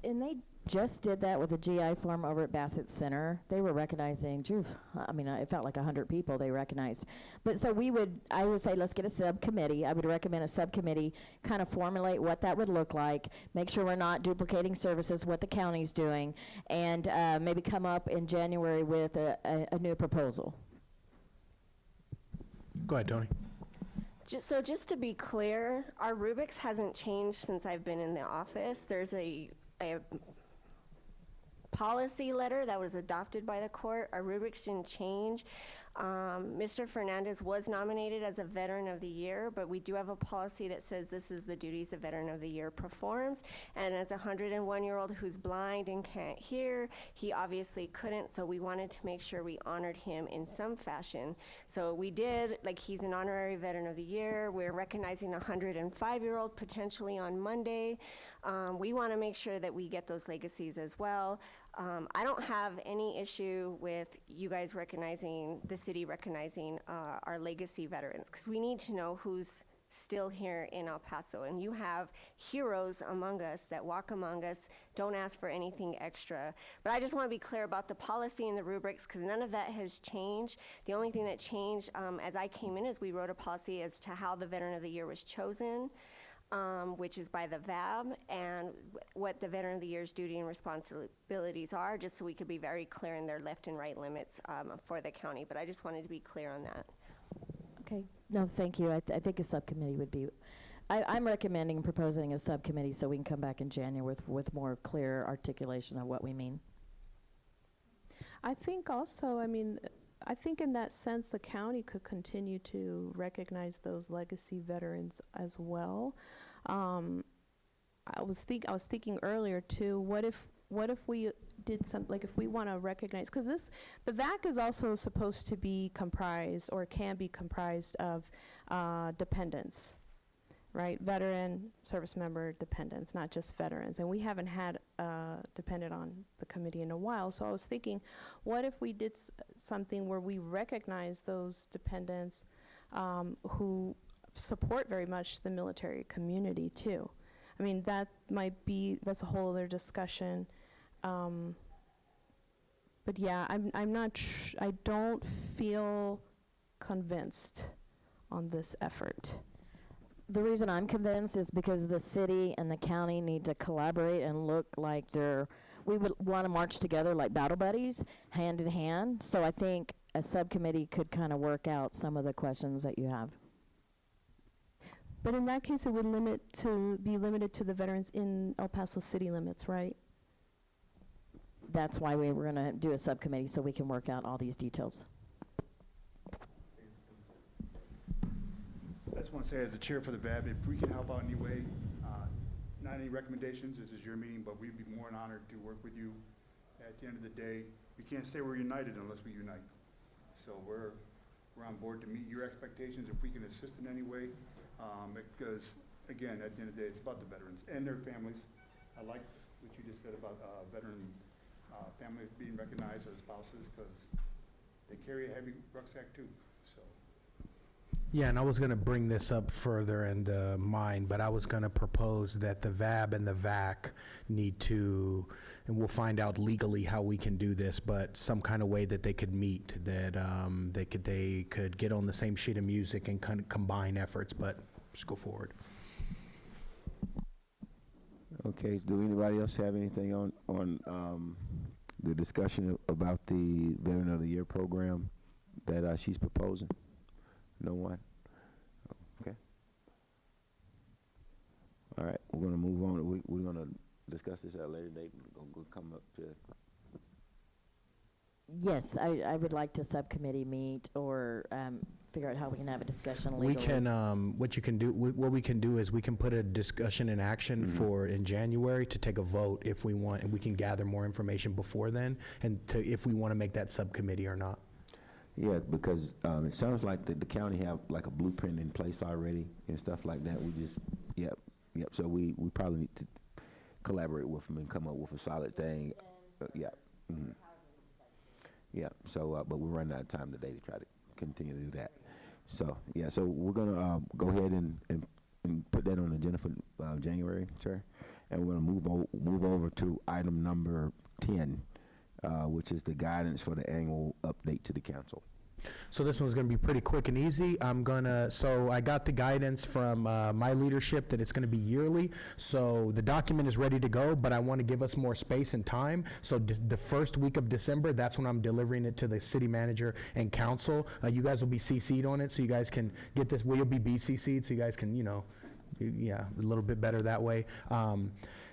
And they just did that with the GI Forum over at Bassett Center. They were recognizing, it felt like 100 people they recognized. But so I would say, let's get a subcommittee. I would recommend a subcommittee kind of formulate what that would look like, make sure we're not duplicating services, what the county's doing, and maybe come up in January with a new proposal. Go ahead, Tony. Just to be clear, our rubrics hasn't changed since I've been in the office. There's a policy letter that was adopted by the court. Our rubrics didn't change. Mr. Fernandez was nominated as a Veteran of the Year, but we do have a policy that says this is the duties a Veteran of the Year performs. And as a 101-year-old who's blind and can't hear, he obviously couldn't, so we wanted to make sure we honored him in some fashion. So we did, he's an honorary Veteran of the Year. We're recognizing a 105-year-old potentially on Monday. We want to make sure that we get those legacies as well. I don't have any issue with you guys recognizing, the city recognizing our legacy veterans, because we need to know who's still here in El Paso. And you have heroes among us that walk among us, don't ask for anything extra. But I just want to be clear about the policy and the rubrics, because none of that has changed. The only thing that changed as I came in is we wrote a policy as to how the Veteran of the Year was chosen. which is by the VAB, and what the Veteran of the Year's duty and responsibilities are, just so we could be very clear in their left and right limits for the county. But I just wanted to be clear on that. Okay, no, thank you. I think a subcommittee would be, I'm recommending and proposing a subcommittee so we can come back in January with more clear articulation of what we mean. I think also, I mean, I think in that sense, the county could continue to recognize those legacy veterans as well. I was thinking earlier too, what if we did something, like if we want to recognize, because the VAC is also supposed to be comprised, or can be comprised of dependents, right? Veteran, service member, dependents, not just veterans. And we haven't had a dependent on the committee in a while. So I was thinking, what if we did something where we recognize those dependents who support very much the military community too? I mean, that's a whole other discussion. But yeah, I don't feel convinced on this effort. The reason I'm convinced is because the city and the county need to collaborate and look like we would want to march together like battle buddies, hand in hand. So I think a subcommittee could kind of work out some of the questions that you have. But in that case, it would be limited to the veterans in El Paso city limits, right? That's why we were going to do a subcommittee, so we can work out all these details. I just want to say, as the chair for the VAB, if we can help out in any way, not any recommendations, this is your meeting, but we'd be more than honored to work with you. At the end of the day, we can't say we're united unless we unite. So we're on board to meet your expectations if we can assist in any way, because, again, at the end of the day, it's about the veterans and their families. I like what you just said about veteran families being recognized as spouses, because they carry a heavy rucksack too, so. Yeah, and I was going to bring this up further in mine, but I was going to propose that the VAB and the VAC need to, and we'll find out legally how we can do this, but some kind of way that they could meet, that they could get on the same sheet of music and kind of combine efforts, but just go forward. Okay, do anybody else have anything on the discussion about the Veteran of the Year program that she's proposing? No one? Okay. All right, we're going to move on. We're going to discuss this at a later date. We'll come up to. Yes, I would like to subcommittee meet or figure out how we can have a discussion legally. We can, what we can do is we can put a discussion in action for in January to take a vote if we want, and we can gather more information before then, and if we want to make that subcommittee or not. Yeah, because it sounds like the county have like a blueprint in place already and stuff like that. We just, yep. So we probably need to collaborate with them and come up with a solid thing. Yeah. Mm-hmm. Yeah. So, but we're running out of time today to try to continue to do that. So yeah. So we're gonna go ahead and put that on the agenda for January, sir, and we're gonna move over to item number 10. Which is the guidance for the annual update to the council. So this one's going to be pretty quick and easy. So I got the guidance from my leadership that it's going to be yearly. So the document is ready to go, but I want to give us more space and time. So the first week of December, that's when I'm delivering it to the city manager and council. You guys will be CC'd on it, so you guys can get this. We'll be BCC'd, so you guys can, a little bit better that way.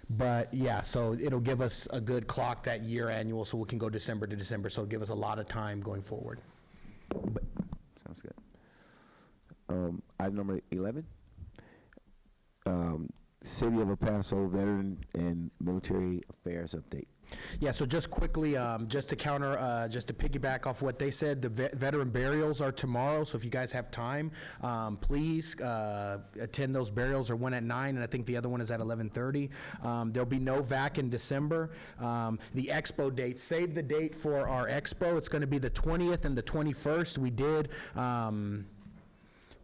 But yeah, so it'll give us a good clock that year annual, so we can go December to December. So it'll give us a lot of time going forward. Sounds good. Item number 11. City of El Paso Veteran and Military Affairs update. Yeah, so just quickly, just to piggyback off what they said, the veteran burials are tomorrow, so if you guys have time, please attend those burials. Are one at 9, and I think the other one is at 11:30. There'll be no VAC in December. The expo date, save the date for our expo. It's going to be the 20th and the 21st.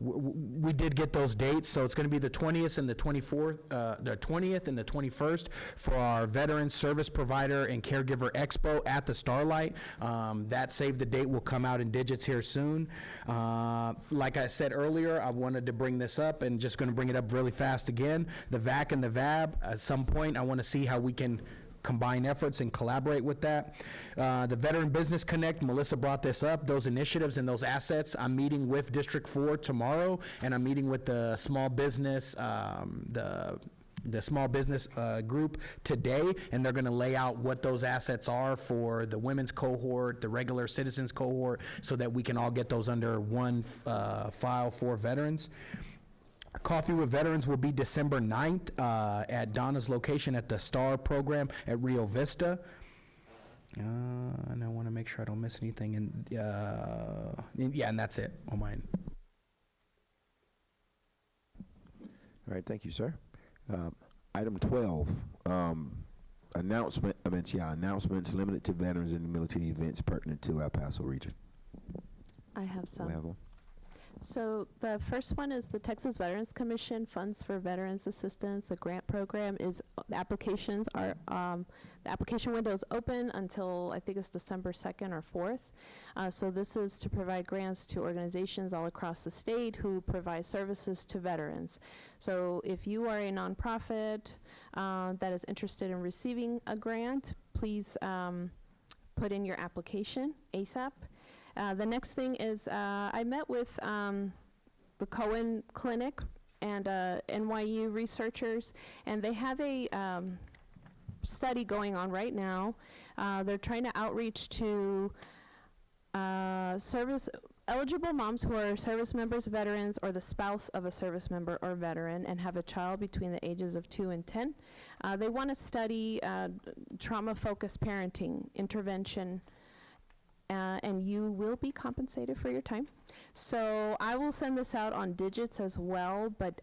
we did get those dates, so it's going to be the 20th and the 24th, the 20th and the 21st for our Veteran Service Provider and Caregiver Expo at the Starlight. That save the date will come out in digits here soon. Like I said earlier, I wanted to bring this up and just going to bring it up really fast again. The VAC and the VAB, at some point, I want to see how we can combine efforts and collaborate with that. The Veteran Business Connect, Melissa brought this up, those initiatives and those assets. I'm meeting with District 4 tomorrow, and I'm meeting with the small business, the small business group today, and they're gonna lay out what those assets are for the women's cohort, the regular citizens cohort, so that we can all get those under one file for veterans. Coffee with Veterans will be December 9th at Donna's location at the STAR program at Rio Vista. And I want to make sure I don't miss anything. And yeah, and that's it on mine. All right, thank you, sir. Item 12, announcements limited to veterans and military events pertinent to El Paso region. I have some. We have one. So the first one is the Texas Veterans Commission Funds for Veterans Assistance. The grant program is, the applications are, the application window is open until I think it's December 2nd or 4th. So this is to provide grants to organizations all across the state who provide services to veterans. So if you are a nonprofit that is interested in receiving a grant, please put in your application ASAP. The next thing is I met with the Cohen Clinic and NYU researchers, and they have a study going on right now. They're trying to outreach to eligible moms who are service members, veterans, or the spouse of a service member or veteran and have a child between the ages of 2 and 10. They want to study trauma-focused parenting intervention, and you will be compensated for your time. So I will send this out on digits as well, but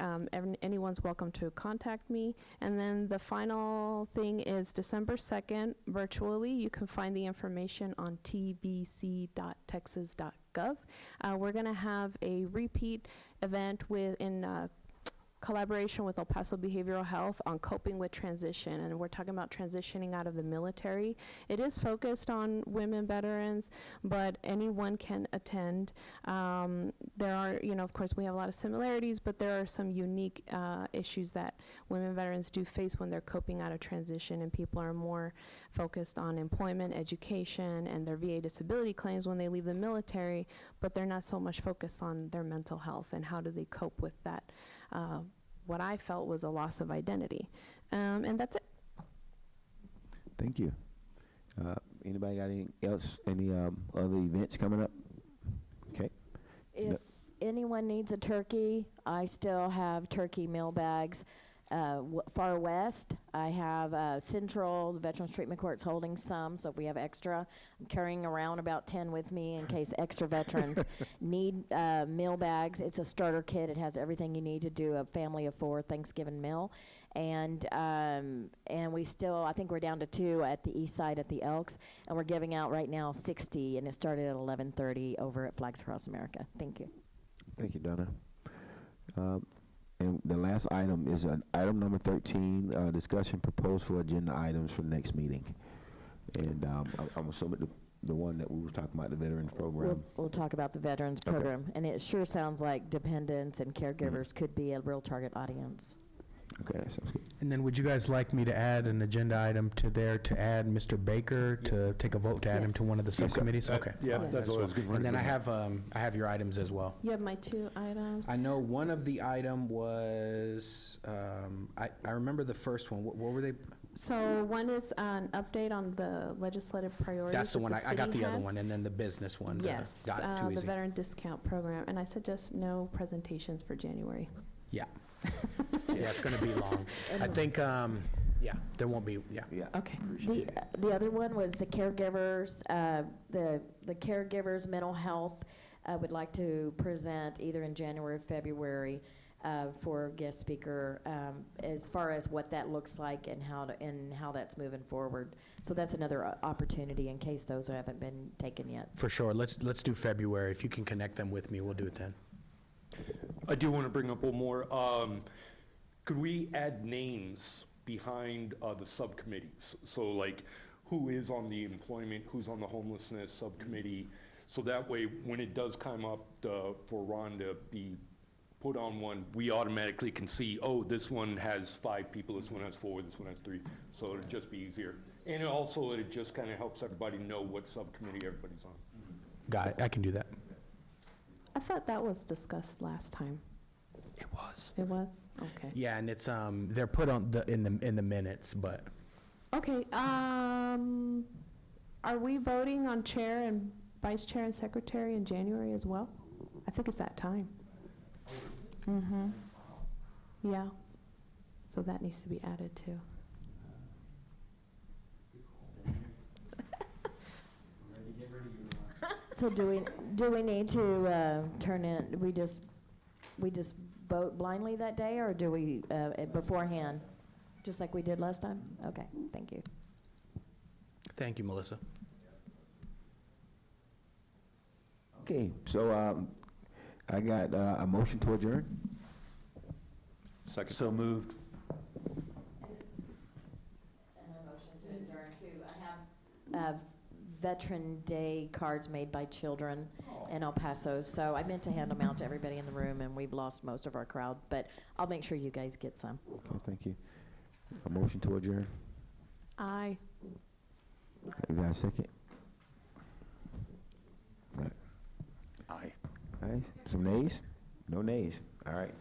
anyone's welcome to contact me. And then the final thing is December 2nd, virtually. You can find the information on tvc.texas.gov. We're gonna have a repeat event in collaboration with El Paso Behavioral Health on coping with transition, and we're talking about transitioning out of the military. It is focused on women veterans, but anyone can attend. There are, of course, we have a lot of similarities, but there are some unique issues that women veterans do face when they're coping out of transition, and people are more focused on employment, education, and their VA disability claims when they leave the military, but they're not so much focused on their mental health and how do they cope with that. What I felt was a loss of identity. And that's it. Thank you. Anybody got any other events coming up? Okay. If anyone needs a turkey, I still have turkey meal bags. Far West, I have Central, the Veterans Treatment Court's holding some, so if we have extra, I'm carrying around about 10 with me in case extra veterans need meal bags. It's a starter kit. It has everything you need to do a family of 4 Thanksgiving meal. And we still, I think we're down to 2 at the east side at the Elks, and we're giving out right now 60, and it started at 11:30 over at Flags Across America. Thank you. Thank you, Donna. And the last item is item number 13, discussion proposed for agenda items for next meeting. And I'm assuming the one that we were talking about, the veterans program. We'll talk about the veterans program, and it sure sounds like dependents and caregivers could be a real target audience. Okay, that sounds good. And then would you guys like me to add an agenda item to there to add Mr. Baker to take a vote to add him to one of the subcommittees? Okay. Yeah, that's always good. And then I have your items as well. You have my 2 items. I know one of the item was, I remember the first one. What were they? So one is an update on the legislative priorities. That's the one. I got city the other had. one, and then the business one. Yes, Got it, too the easy. veteran discount program, and I suggest no presentations for January. Yeah. Yeah, it's gonna be long. I think, there won't be, yeah. Okay. The other one was the caregivers, the caregivers' mental health would like to present either in January or February for a guest speaker as far as what that looks like and how that's moving forward. So that's another opportunity in case those haven't been taken yet. For sure. Let's do February. If you can connect them with me, we'll do it then. I do want to bring up one more. Could we add names behind the subcommittees? So like, who is on the employment, who's on the homelessness subcommittee? So that way, when it does come up for Ron to be put on one, we automatically can see, oh, this one has 5 people, this one has 4, this one has 3. So it'd just be easier. And also, it just kind of helps everybody know what subcommittee everybody's on. Got it, I can do that. I thought that was discussed last time. It was. It was? Okay. Yeah, and it's, they're put on in the minutes, but. Okay, are we voting on chair and vice chair and secretary in January as well? I think it's that time. Mm-hmm. Yeah. So that needs to be added too. So do we need to turn in, we just vote blindly that day, or do we beforehand, just like we did last time? Okay, thank you. Thank you, Melissa. Okay, so I got a motion to adjourn. Second. So moved. And a motion to adjourn too. I have Veteran Day cards made by children in El Paso, so I meant to hand them out to everybody in the room, and we've lost most of our crowd, but I'll make sure you guys get some. Okay, thank you. A motion to adjourn. Aye. You got a second? Aye. Aye. Some nays? No nays. All right.